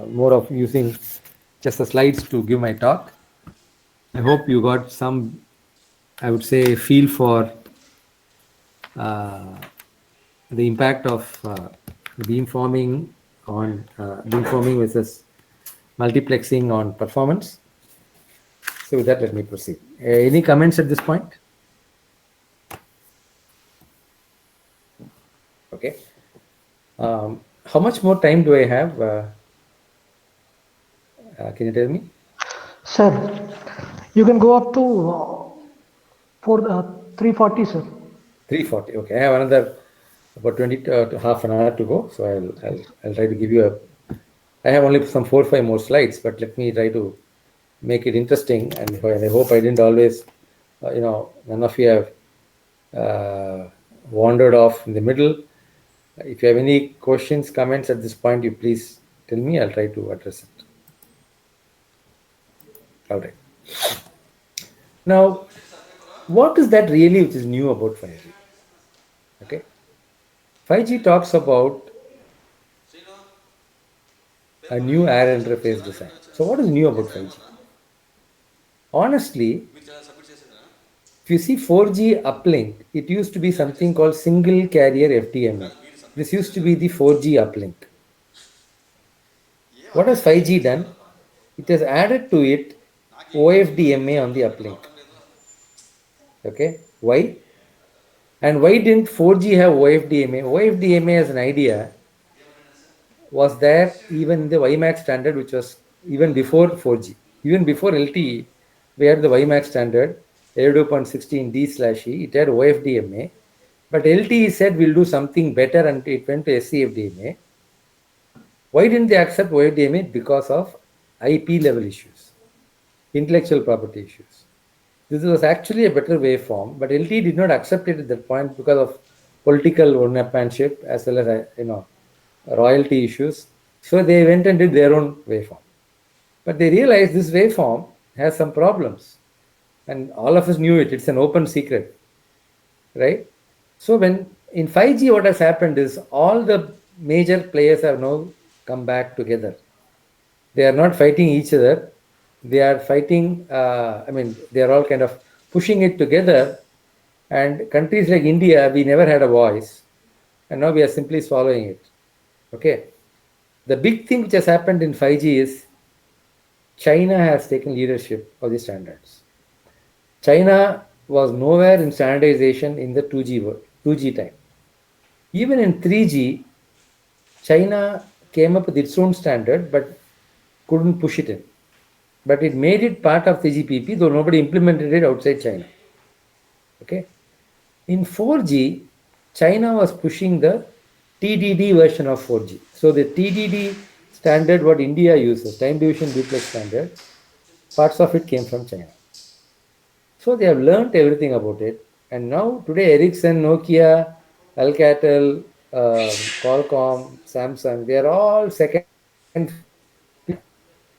more of using just the slides to give my talk. I hope you got some, I would say, feel for uh, the impact of beamforming beamforming versus multiplexing on performance. So with that, let me proceed. Any comments at this point? Okay. How much more time do I have? Can you tell me? Sir, you can go up to for 340, sir. 340. Okay, I have another about 20 to half an hour to go. So I'll try to give you a. I have only some 4 or 5 more slides, but let me try to make it interesting. And I hope I didn't always, none of you have wandered off in the middle. If you have any questions, comments at this point, you please tell me. I'll try to address it. All right. Now, what is that really which is new about 5G? Okay. 5G talks about a new air interface design. So, what is new about 5G? Honestly, if you see 4G uplink, it used to be something called single carrier FDMA. This used to be the 4G uplink. What has 5G done? It has added to it OFDMA on the uplink. Okay, why? And why didn't 4G have OFDMA? OFDMA as an idea was there even in the WiMAX standard, which was even before 4G. Even before LTE, we had the WiMAX standard, 82.16D/E, it had OFDMA. But LTE said we'll do something better and it went to SCFDMA. Why didn't they accept OFDMA? Because of IP level issues, intellectual property issues. This was actually a better waveform, but LTE did not accept it at that point because of political one-upmanship as well as royalty issues. So they went and did their own waveform. But they realized this waveform has some problems. and all of us knew it. It's an open secret, right? So when in 5G, what has happened is all the major players have now come back together. They are not fighting each other. They are fighting. I mean, they are all kind of pushing it together. And countries like India, we never had a voice, and now we are simply swallowing it. Okay. The big thing which has happened in 5G is China has taken leadership of the standards. China was nowhere in standardization in the 2G world, 2G time. Even in 3G, China came up with its own standard but couldn't push it in. But it made it part of 3GPP, though nobody implemented it outside China. Okay. In 4G, China was pushing the TDD version of 4G. So the TDD standard, what India uses, time division duplex standard, parts of it came from China. So they have learned everything about it. And now today, Ericsson, Nokia, Alcatel, Qualcomm, Samsung, they are all second.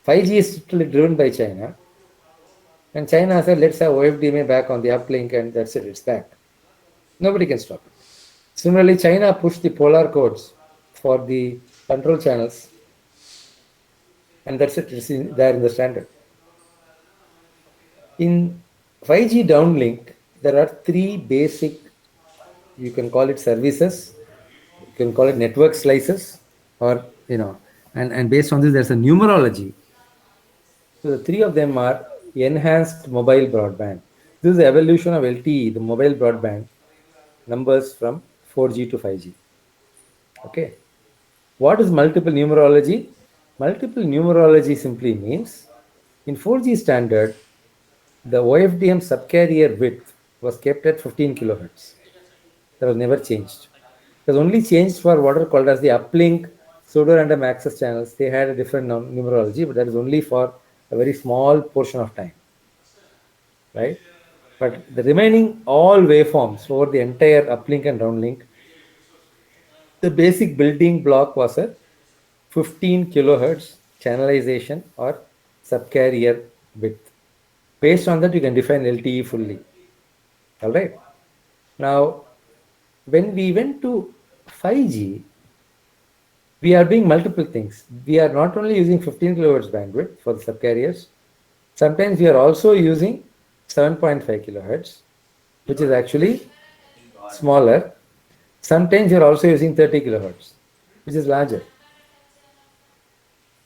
5G is totally driven by China. And China said, let's have OFDMA back on the uplink, and that's it, it's back. Nobody can stop it. Similarly, China pushed the polar codes for the control channels, and that's it, it's there in the standard. In 5G downlink, there are three basic, you can call it services, you can call it network slices, or, and based on this, there's a numerology. So the three of them are enhanced mobile broadband. This is the evolution of LTE, the mobile broadband numbers from 4G to 5G. Okay. What is multiple numerology? Multiple numerology simply means in 4G standard, the OFDM subcarrier width was kept at 15 kilohertz. That was never changed. It was only changed for what are called as the uplink, pseudo random access channels. They had a different numerology, but that is only for a very small portion of time, right? But the remaining all waveforms for the entire uplink and downlink, the basic building block was a 15 kilohertz channelization or subcarrier width. Based on that, you can define LTE fully. All right. Now, when we went to 5G, we are doing multiple things. We are not only using 15 kilohertz bandwidth for the subcarriers, sometimes we are also using 7.5 kilohertz, which is actually smaller. Sometimes you are also using 30 kilohertz, which is larger.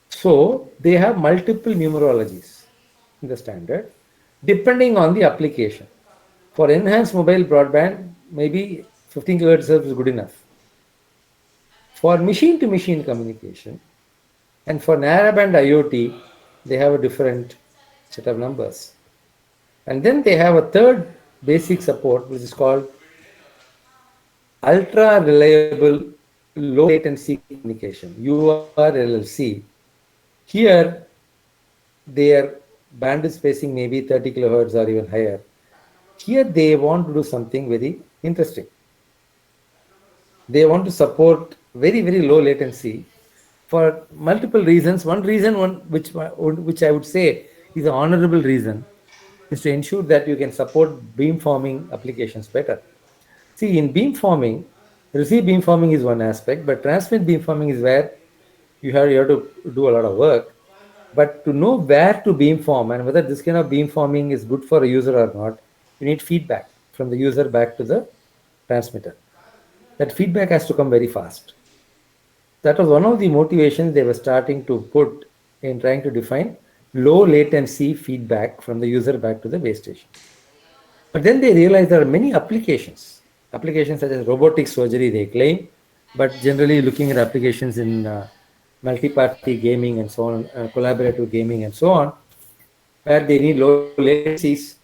So they have multiple numerologies in the standard, depending on the application. For enhanced mobile broadband, maybe 15 kilohertz is good enough. For machine-to-machine communication and for narrowband IoT, they have a different set of numbers. And then they have a third basic support, which is called ultra reliable low latency communication, URLLC. Here, their band is spacing maybe 30 kilohertz or even higher. Here, they want to do something very interesting. They want to support very, very low latency for multiple reasons. One reason, which I would say is an honorable reason, is to ensure that you can support beamforming applications better. See, in beamforming, receive beamforming is one aspect, but transmit beamforming is where you have to do a lot of work. But to know where to beamform and whether this kind of beamforming is good for a user or not, you need feedback from the user back to the transmitter. That feedback has to come very fast. That was one of the motivations they were starting to put in trying to define low latency feedback from the user back to the base station. But then they realized there are many applications such as robotic surgery, they claim, but generally looking at applications in multi-party gaming and so on, collaborative gaming and so on, where they need low latencies.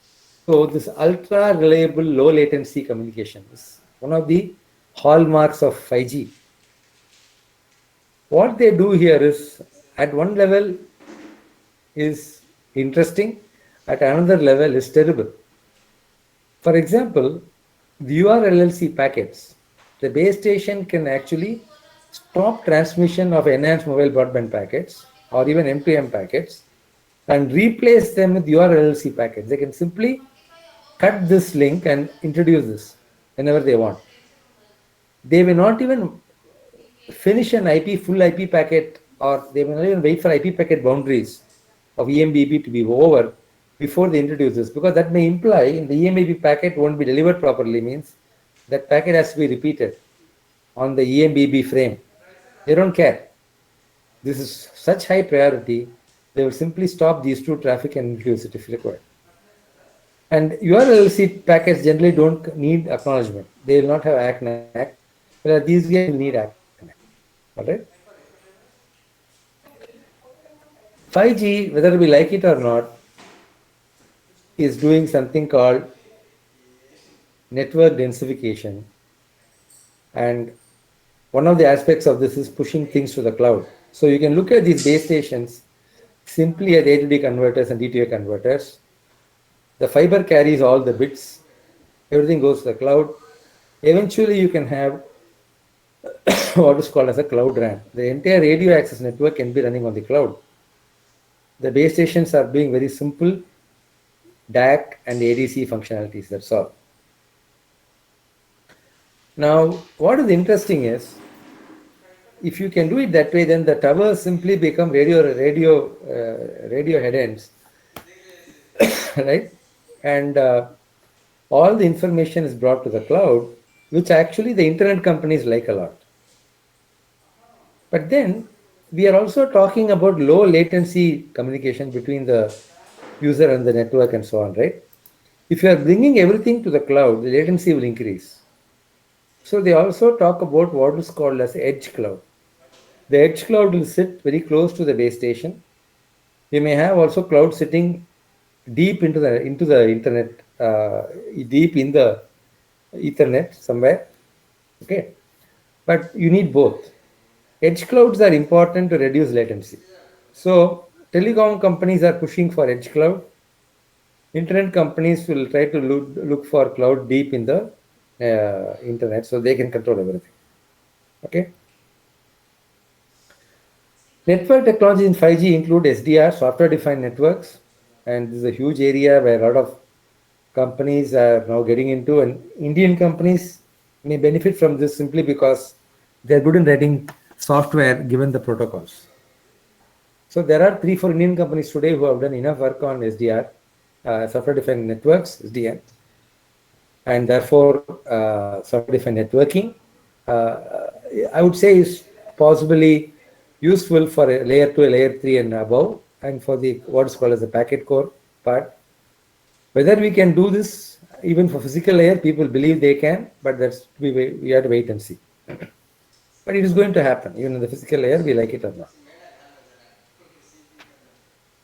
So this ultra reliable low latency communication is one of the hallmarks of 5G. What they do here is, at one level is interesting, at another level is terrible. For example, the URLLC packets, the base station can actually stop transmission of enhanced mobile broadband packets or even M2M packets and replace them with URLLC packets. They can simply cut this link and introduce this whenever they want. They may not even finish an IP, full IP packet, or they may not even wait for IP packet boundaries of EMBB to be over before they introduce this, because that may imply in the EMBB packet won't be delivered properly, means that packet has to be repeated on the EMBB frame. They don't care. This is such high priority, they will simply stop these two traffic and introduce it if required. And URLC packets generally don't need acknowledgement. They will not have ACK, whereas these guys will need ACK. All right. 5G, whether we like it or not, is doing something called network densification. And one of the aspects of this is pushing things to the cloud. So you can look at these base stations simply as A to D converters and D to A converters. The fiber carries all the bits. Everything goes to the cloud. Eventually, you can have what is called as a cloud RAN. The entire radio access network can be running on the cloud. The base stations are doing very simple DAC and ADC functionalities. That's all. Now, what is interesting is, if you can do it that way, then the towers simply become radio head ends, right? And all the information is brought to the cloud, which actually the internet companies like a lot. But then we are also talking about low latency communication between the user and the network and so on, right? If you are bringing everything to the cloud, the latency will increase. So they also talk about what is called as edge cloud. The edge cloud will sit very close to the base station. You may have also cloud sitting deep into the internet, deep in the Ethernet somewhere. Okay, but you need both. Edge clouds are important to reduce latency. So telecom companies are pushing for edge cloud. Internet companies will try to look for cloud deep in the internet, so they can control everything. Okay. Network technology in 5G include SDR, software-defined networks, and this is a huge area where a lot of companies are now getting into, and Indian companies may benefit from this simply because they're good in writing software given the protocols. So there are 3-4 Indian companies today who have done enough work on SDR, software-defined networks, SDN, and therefore software-defined networking. I would say is possibly useful for a layer 2, a layer 3 and above, and for the what is called as the packet core part. Whether we can do this even for physical layer, people believe they can, but that's we have to wait and see. But it is going to happen, even in the physical layer, we like it or not.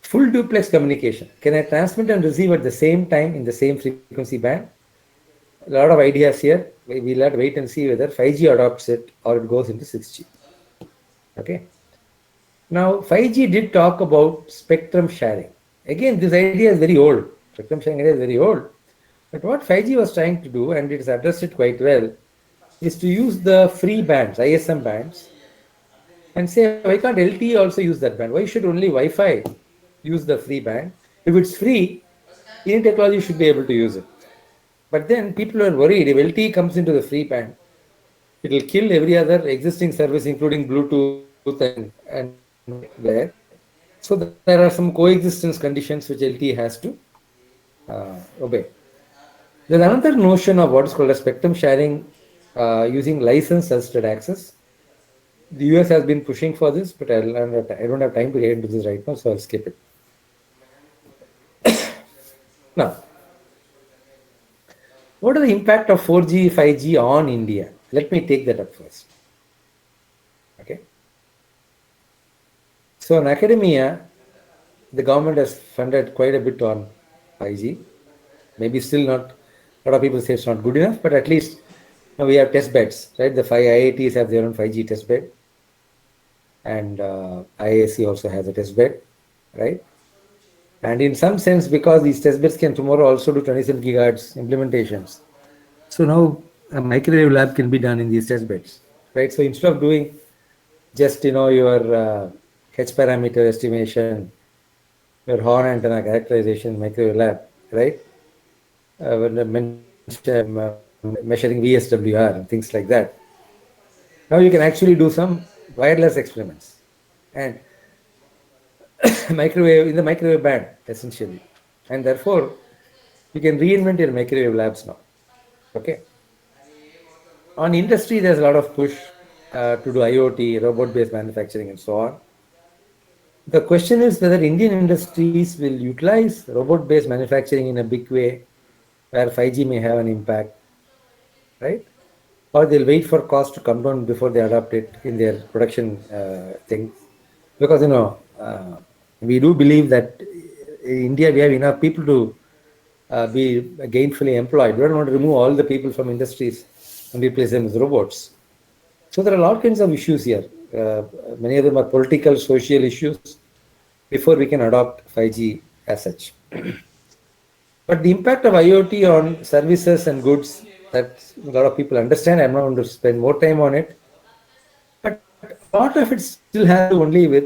Full duplex communication. Can I transmit and receive at the same time in the same frequency band? A lot of ideas here. We'll have to wait and see whether 5G adopts it or it goes into 6G. Okay. Now, 5G did talk about spectrum sharing. Again, this idea is very old. Spectrum sharing idea is very old. But what 5G was trying to do, and it has addressed it quite well, is to use the free bands, ISM bands, and say, why can't LTE also use that band? Why should only Wi-Fi use the free band? If it's free, any technology should be able to use it. But then people are worried if LTE comes into the free band, it will kill every other existing service, including Bluetooth and there. So there are some coexistence conditions which LTE has to obey. There's another notion of what is called a spectrum sharing using license-assisted access. The US has been pushing for this, but I don't have time to get into this right now, so I'll skip it. Now, what is the impact of 4G, 5G on India? Let me take that up first. Okay. So in academia, the government has funded quite a bit on 5G. Maybe still not, a lot of people say it's not good enough, but at least we have test beds, right? The 5 IITs have their own 5G test bed. And IISc also has a test bed, right? And in some sense, because these test beds can tomorrow also do 27 gigahertz implementations. So now a microwave lab can be done in these test beds, right? So instead of doing just, your H parameter estimation, your horn antenna characterization microwave lab, right? when I measuring VSWR and things like that. Now you can actually do some wireless experiments and microwave in the microwave band essentially, and therefore you can reinvent your microwave labs now. Okay. On industry, there's a lot of push to do IoT, robot-based manufacturing, and so on. The question is whether Indian industries will utilize robot-based manufacturing in a big way, where 5G may have an impact, right? Or they'll wait for cost to come down before they adopt it in their production things. Because we do believe that in India we have enough people to be gainfully employed. We don't want to remove all the people from industries and replace them with robots. So there are all kinds of issues here. Many of them are political, social issues before we can adopt 5G as such. But the impact of IoT on services and goods, that a lot of people understand. I'm not going to spend more time on it. But a lot of it still has to do only with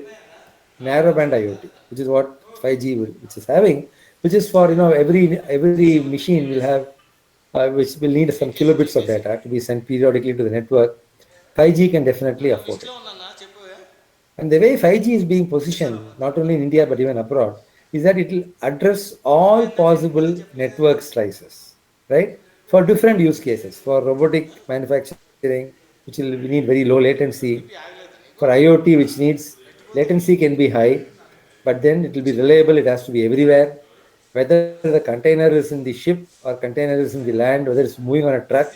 narrowband IoT, which is what 5G which is having, which is for every machine will have which will need some kilobits of data to be sent periodically to the network. 5G can definitely afford it. And the way 5G is being positioned, not only in India but even abroad, is that it will address all possible network slices, right? For different use cases, for robotic manufacturing, which will need very low latency, for IoT, which needs latency can be high, but then it will be reliable, it has to be everywhere. Whether the container is in the ship or container is in the land, whether it's moving on a truck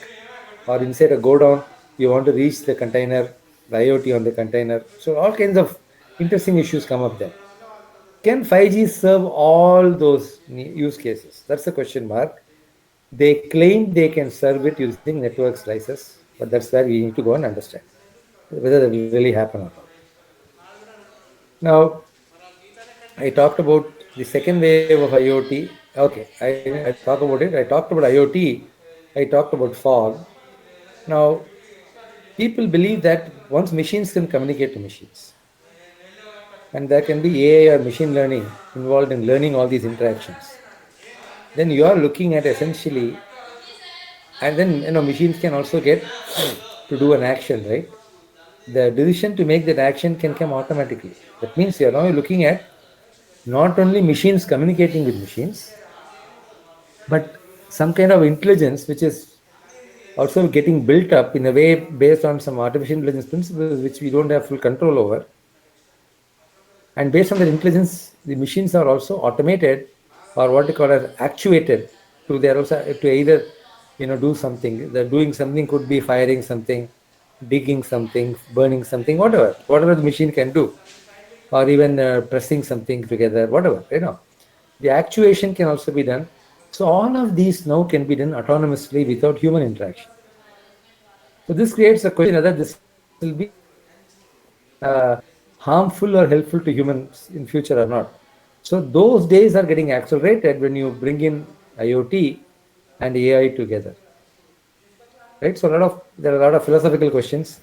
or inside a godown, you want to reach the container, the IoT on the container. So all kinds of interesting issues come up there. Can 5G serve all those use cases? That's the question mark. They claim they can serve it using network slices, but that's where we need to go and understand whether that will really happen or not. Now, I talked about the second wave of IoT. Okay, I talk about it. I talked about IoT. I talked about fog. Now, people believe that once machines can communicate to machines, and there can be AI or machine learning involved in learning all these interactions, then you are looking at essentially, and then machines can also get to do an action, right? The decision to make that action can come automatically. That means you are now looking at not only machines communicating with machines, but some kind of intelligence which is also getting built up in a way based on some artificial intelligence principles which we don't have full control over. And based on that intelligence, the machines are also automated or what they call as actuated to their also to either do something. The doing something could be firing something, digging something, burning something, whatever the machine can do, or even pressing something together, whatever. The actuation can also be done. So all of these now can be done autonomously without human interaction. So this creates a question whether this will be harmful or helpful to humans in future or not. So those days are getting accelerated when you bring in IoT and AI together, right? So there are a lot of philosophical questions,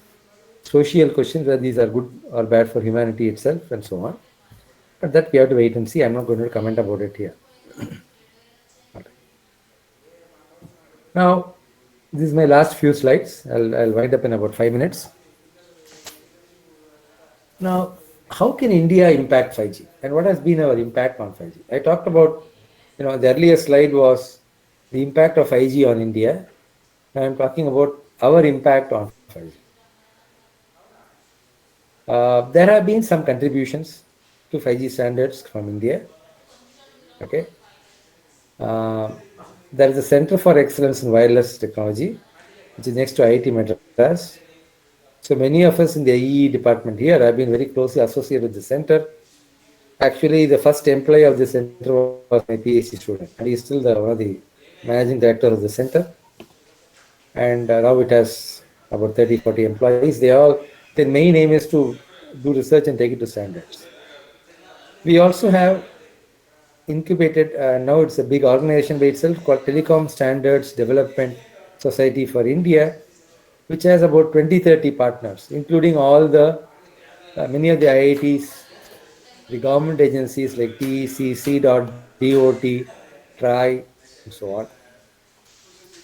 social questions, whether these are good or bad for humanity itself, and so on. But that we have to wait and see. I'm not going to comment about it here. Now, this is my last few slides. I'll wind up in about 5 minutes. Now, how can India impact 5G? And what has been our impact on 5G? I talked about, the earlier slide was the impact of 5G on India. Now I'm talking about our impact on 5G. There have been some contributions to 5G standards from India. Okay. There is a Center for Excellence in Wireless Technology, which is next to IIT Madras. So many of us in the EE department here have been very closely associated with the center. Actually, the first employee of the center was my PhD student, and he is still one of the managing director of the center. And now it has about 30, 40 employees. Their main aim is to do research and take it to standards. We also have incubated, now it's a big organization by itself called Telecom Standards Development Society for India, which has about 20, 30 partners, including all many of the IITs, the government agencies like TEC, CDOT, DOT, TRI, and so on.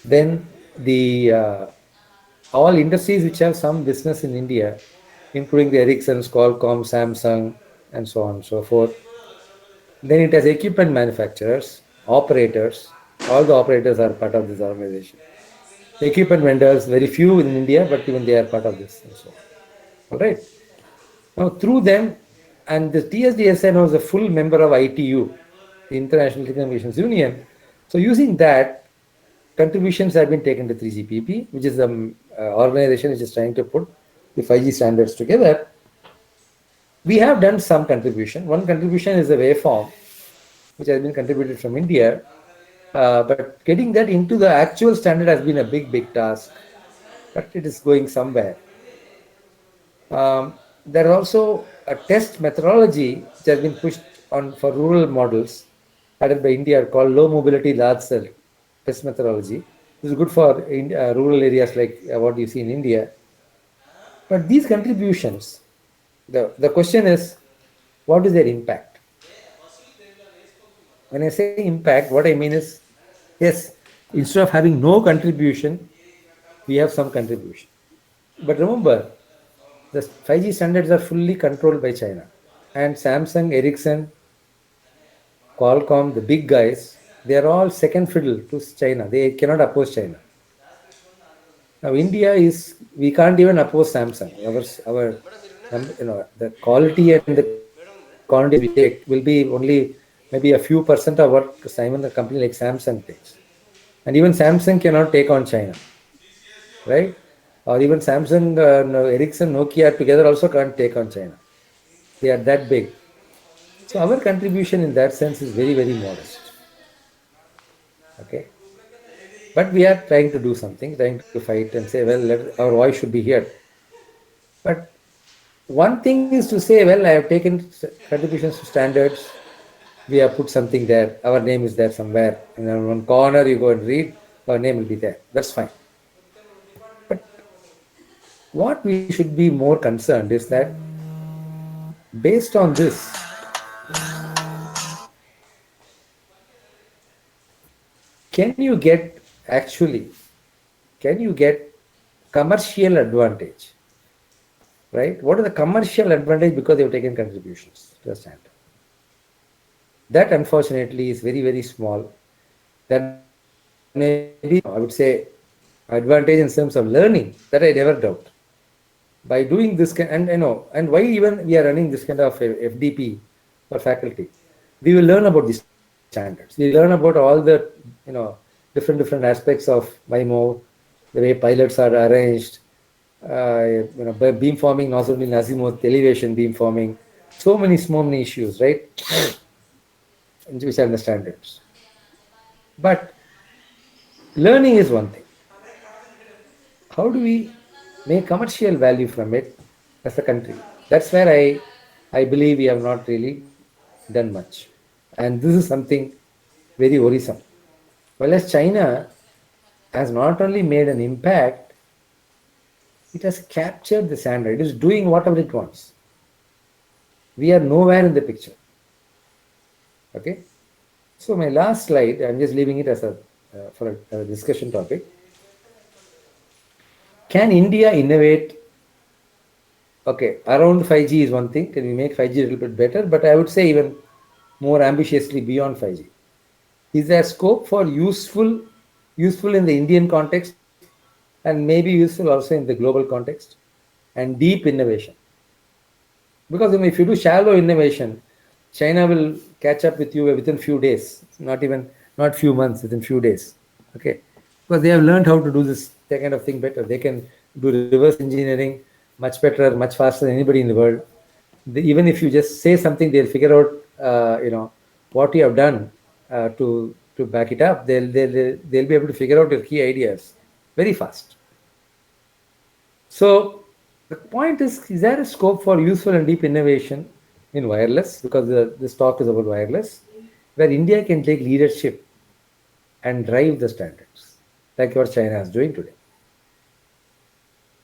Then the all industries which have some business in India, including the Ericsson's, Qualcomm, Samsung, and so on and so forth. Then it has equipment manufacturers, operators. All the operators are part of this organization. The equipment vendors, very few in India, but even they are part of this and so on. All right. Now, through them, and the TSDSN was a full member of ITU, the International Telecommunications Union. So, using that, contributions have been taken to 3GPP, which is the organization which is trying to put the 5G standards together. We have done some contribution. One contribution is a waveform, which has been contributed from India. But getting that into the actual standard has been a big task, but it is going somewhere. There is also a test methodology which has been pushed on for rural models added by India called low mobility large cell test methodology. This is good for rural areas like what you see in India. But these contributions, the question is, what is their impact? When I say impact, what I mean is, yes, instead of having no contribution, we have some contribution. But remember, the 5G standards are fully controlled by China. And Samsung, Ericsson, Qualcomm, the big guys, they are all second fiddle to China. They cannot oppose China. Now, India is, we can't even oppose Samsung. The quality and the quantity we take will be only maybe a few percent of what Simon, a company like Samsung takes. And even Samsung cannot take on China, right? Or even Samsung, Ericsson, Nokia together also can't take on China. They are that big. So our contribution in that sense is very modest. Okay. But we are trying to do something, trying to fight and say, well, our voice should be heard. But one thing is to say, well, I have taken contributions to standards. We have put something there. Our name is there somewhere. And in one corner, you go and read, our name will be there. That's fine. But what we should be more concerned is that based on this, can you get actually, can you get commercial advantage? Right? What is the commercial advantage because they have taken contributions to the standard? That unfortunately is very small. That may be, I would say, advantage in terms of learning that I never doubt. By doing this, and why even we are running this kind of FDP for faculty, we will learn about the standards. We learn about all the, different aspects of MIMO, the way pilots are arranged, beamforming, nozzle azimuth, elevation beamforming, so many issues, right? Which are in the standards. But learning is one thing. How do we make commercial value from it as a country? That's where I believe we have not really done much. And this is something very worrisome. Whereas China has not only made an impact, it has captured the standard. It is doing whatever it wants. We are nowhere in the picture. Okay. So my last slide, I'm just leaving it as a discussion topic. Can India innovate? Okay, around 5G is one thing. Can we make 5G a little bit better? But I would say even more ambitiously beyond 5G. Is there scope for useful in the Indian context, and maybe useful also in the global context, and deep innovation? Because if you do shallow innovation, China will catch up with you within few days, not few months, within few days. Okay, because they have learned how to do that kind of thing better. They can do reverse engineering much better, much faster than anybody in the world. Even if you just say something, they'll figure out, what you have done to back it up. They'll be able to figure out your key ideas very fast. So the point is there a scope for useful and deep innovation in wireless? Because this talk is about wireless, where India can take leadership and drive the standards, like what China is doing today.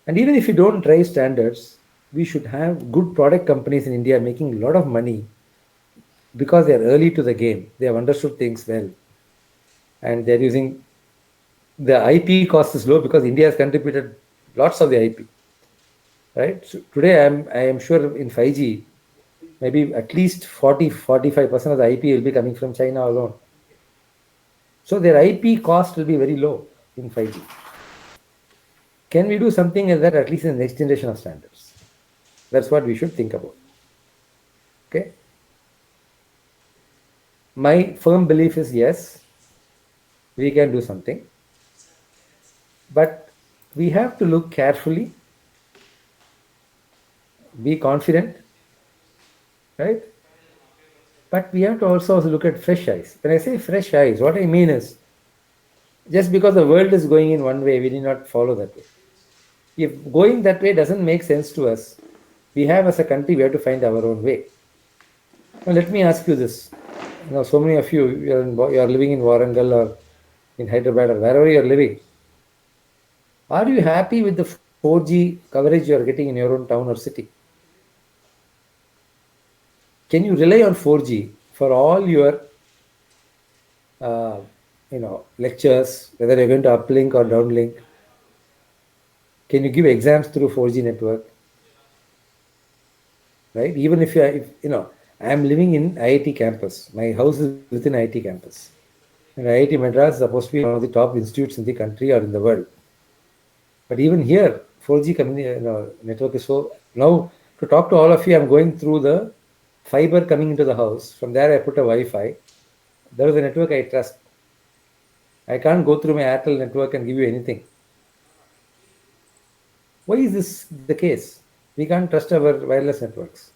And even if you don't drive standards, we should have good product companies in India making a lot of money because they are early to the game. They have understood things well, and they're using the IP cost is low because India has contributed lots of the IP, right? So today I am sure in 5G, maybe at least 40-45% of the IP will be coming from China alone. So their IP cost will be very low in 5G. Can we do something like that at least in the next generation of standards? That's what we should think about. Okay. My firm belief is yes, we can do something, but we have to look carefully, be confident, right? But we have to also look at fresh eyes. When I say fresh eyes, what I mean is just because the world is going in one way, we need not follow that way. If going that way doesn't make sense to us, we have as a country, we have to find our own way. Now, let me ask you this. So many of you, you are living in Warangal or in Hyderabad or wherever you are living. Are you happy with the 4G coverage you are getting in your own town or city? Can you rely on 4G for all your uh, lectures, whether you're going to uplink or downlink? Can you give exams through 4G network? Right? Even if I'm living in IIT campus. My house is within IIT campus. And IIT Madras is supposed to be one of the top institutes in the country or in the world. But even here, 4G network is so. Now, to talk to all of you, I'm going through the fiber coming into the house. From there, I put a Wi-Fi. There is a network I trust. I can't go through my Airtel network and give you anything. Why is this the case? We can't trust our wireless networks,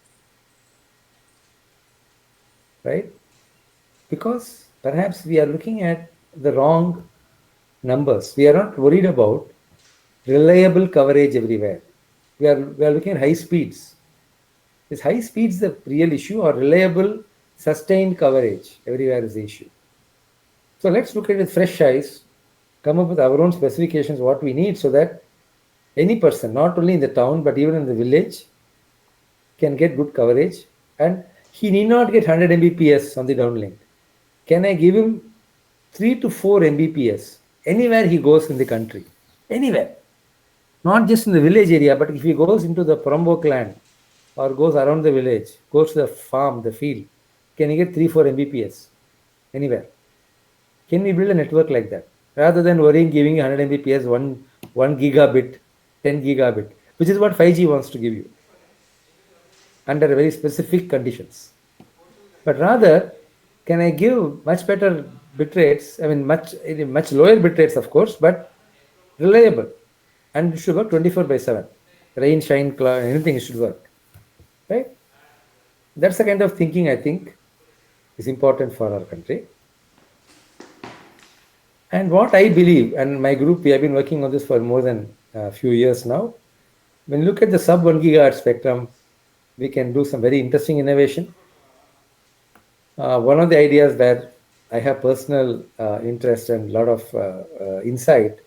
right? Because perhaps we are looking at the wrong numbers. We are not worried about reliable coverage everywhere. We are looking at high speeds. Is high speeds the real issue or reliable, sustained coverage everywhere is the issue? So let's look at it with fresh eyes, come up with our own specifications, what we need, so that any person, not only in the town but even in the village, can get good coverage, and he need not get 100 Mbps on the downlink. Can I give him 3 to 4 Mbps anywhere he goes in the country? Anywhere. Not just in the village area, but if he goes into the Purumbok land or goes around the village, goes to the farm, the field, can he get 3-4 Mbps anywhere? Can we build a network like that? Rather than worrying giving 100 Mbps, 1 gigabit, 10 gigabit, which is what 5G wants to give you under very specific conditions. But rather, can I give much better bit rates? I mean, much lower bit rates, of course, but reliable, and it should work 24/7. Rain, shine, cloud, anything it should work, right? That's the kind of thinking I think is important for our country. And what I believe, and my group, we have been working on this for more than a few years now. When you look at the sub 1 gigahertz spectrum, we can do some very interesting innovation. One of the ideas where I have personal interest and a lot of insight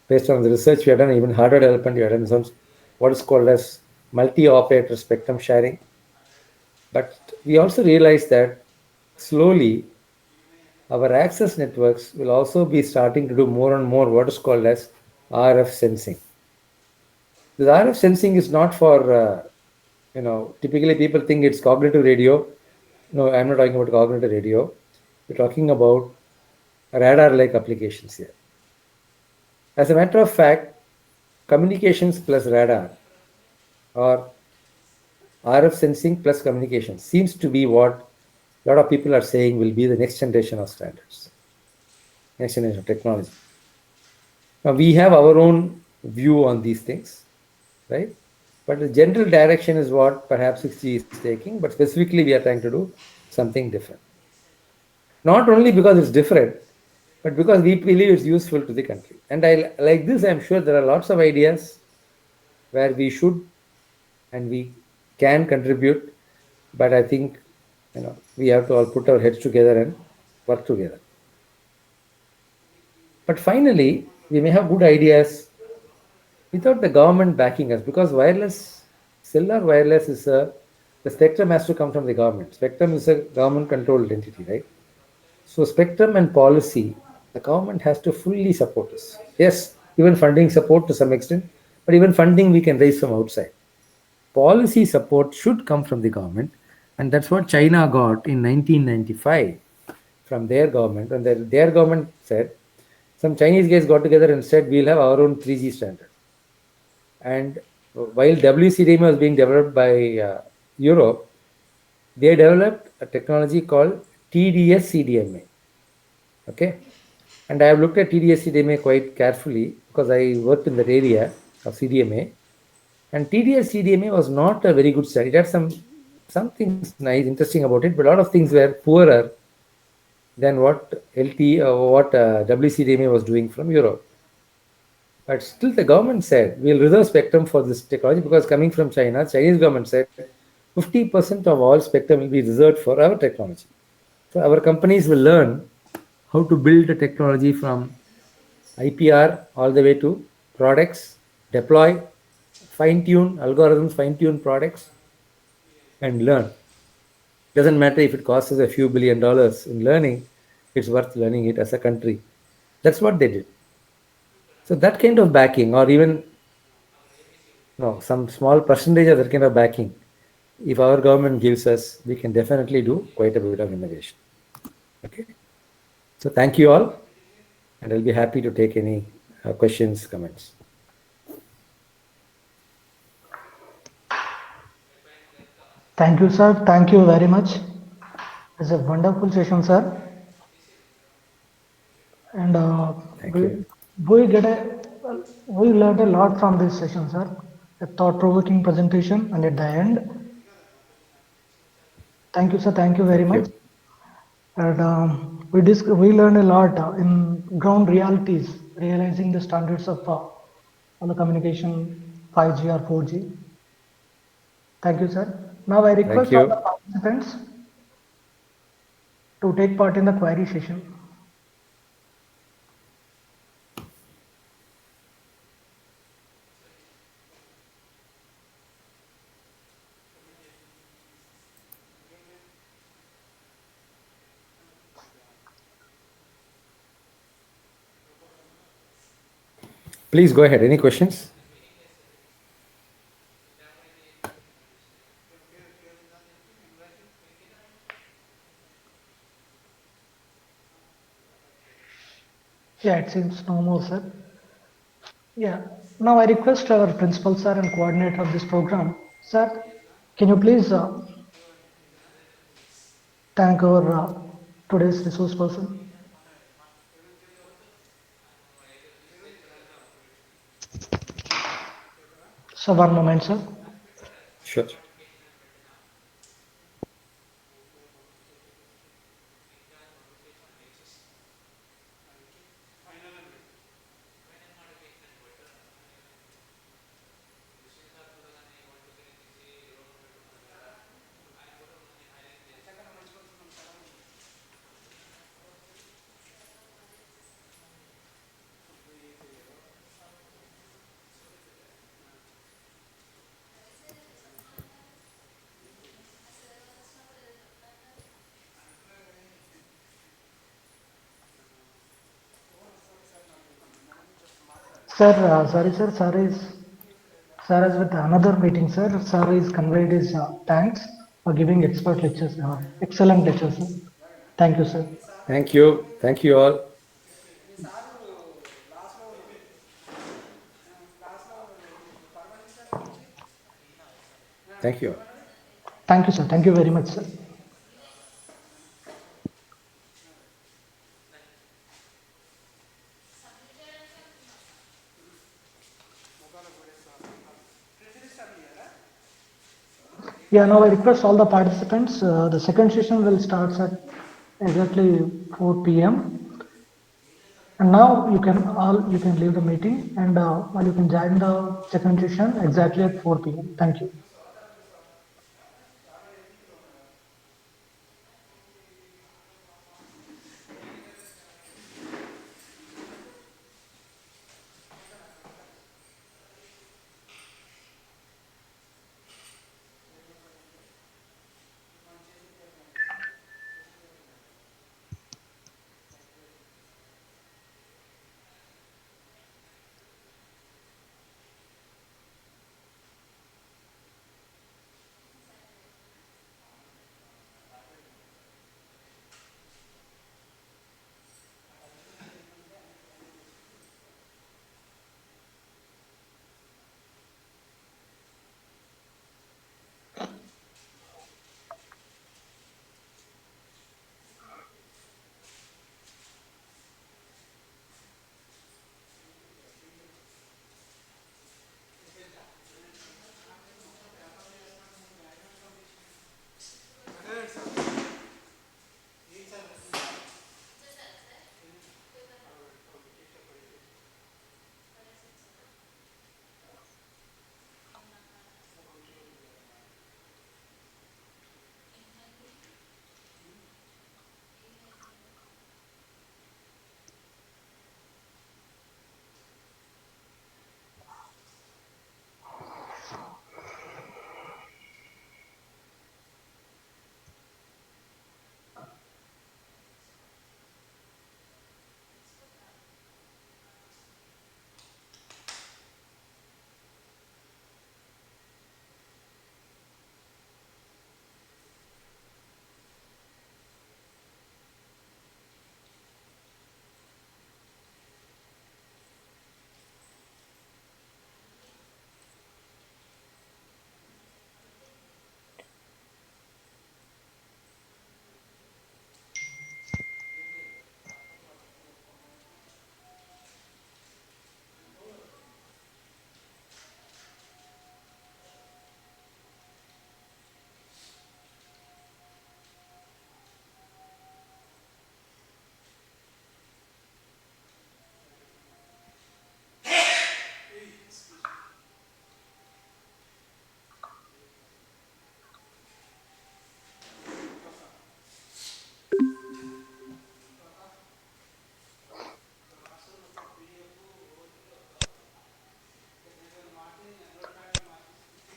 based on the research we have done, even hardware development we have done, some what is called as multi-operator spectrum sharing. But we also realize that slowly our access networks will also be starting to do more and more what is called as RF sensing. The RF sensing is not for, typically people think it's cognitive radio. No, I'm not talking about cognitive radio. We're talking about radar-like applications here. As a matter of fact, communications plus radar or RF sensing plus communication seems to be what a lot of people are saying will be the next generation of standards, next generation of technology. Now, we have our own view on these things, right? But the general direction is what perhaps 6G is taking, but specifically we are trying to do something different. Not only because it's different, but because we believe it's useful to the country. And I like this, I'm sure there are lots of ideas where we should and we can contribute, but I think we have to all put our heads together and work together. But finally, we may have good ideas without the government backing us, because cellular wireless is the spectrum has to come from the government. Spectrum is a government controlled entity, right? So spectrum and policy The government has to fully support us. Yes, even funding support to some extent, but even funding we can raise from outside. Policy support should come from the government, and that's what China got in 1995 from their government. And their government said, some Chinese guys got together and said, we'll have our own 3G standard. And while WCDMA was being developed by Europe, they developed a technology called TDS CDMA. Okay. And I have looked at TDS CDMA quite carefully because I worked in that area of CDMA. And TDS CDMA was not a very good study. It had some things nice, interesting about it, but a lot of things were poorer than what LT or what WCDMA was doing from Europe. But still, the government said we'll reserve spectrum for this technology because coming from China, Chinese government said 50% of all spectrum will be reserved for our technology. So our companies will learn how to build a technology from IPR all the way to products, deploy, fine tune algorithms, fine tune products, and learn. Doesn't matter if it costs us a few $1 billion in learning, it's worth learning it as a country. That's what they did. So that kind of backing, or even no, some small percentage of that kind of backing, if our government gives us, we can definitely do quite a bit of innovation. Okay. So thank you all, and I'll be happy to take any questions, comments. Thank you, sir. Thank you very much. It's a wonderful session, sir. And Thank we you. we get a we learned a lot from this session, sir. A thought-provoking presentation, and at the end, thank you, sir. Thank you very Thank much. you. And we learned a lot in ground realities, realizing the standards of on the communication 5G or 4G. Thank you, sir. Now I Thank request all the you. participants to take part in the query session. Please go ahead. Any questions? Yeah, it seems no more, sir. Yeah. Now I request our principal sir and coordinator of this program, sir. Can you please thank our today's resource person? So one moment, sir. Sure. Sir, sorry, sir. Sir is with another meeting, sir. Sir is conveyed his thanks for giving expert lectures, excellent lectures, sir. Thank you, sir. Thank you. Thank you all. Thank you all. Thank you, sir. Thank you very much, sir. Yeah, now I request all the participants. The second session will start at exactly 4 p.m. And now you can leave the meeting and you can join the second session exactly at 4 p.m. Thank you.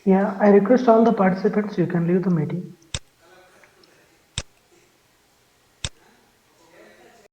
Yeah, I request all the participants, you can leave the meeting.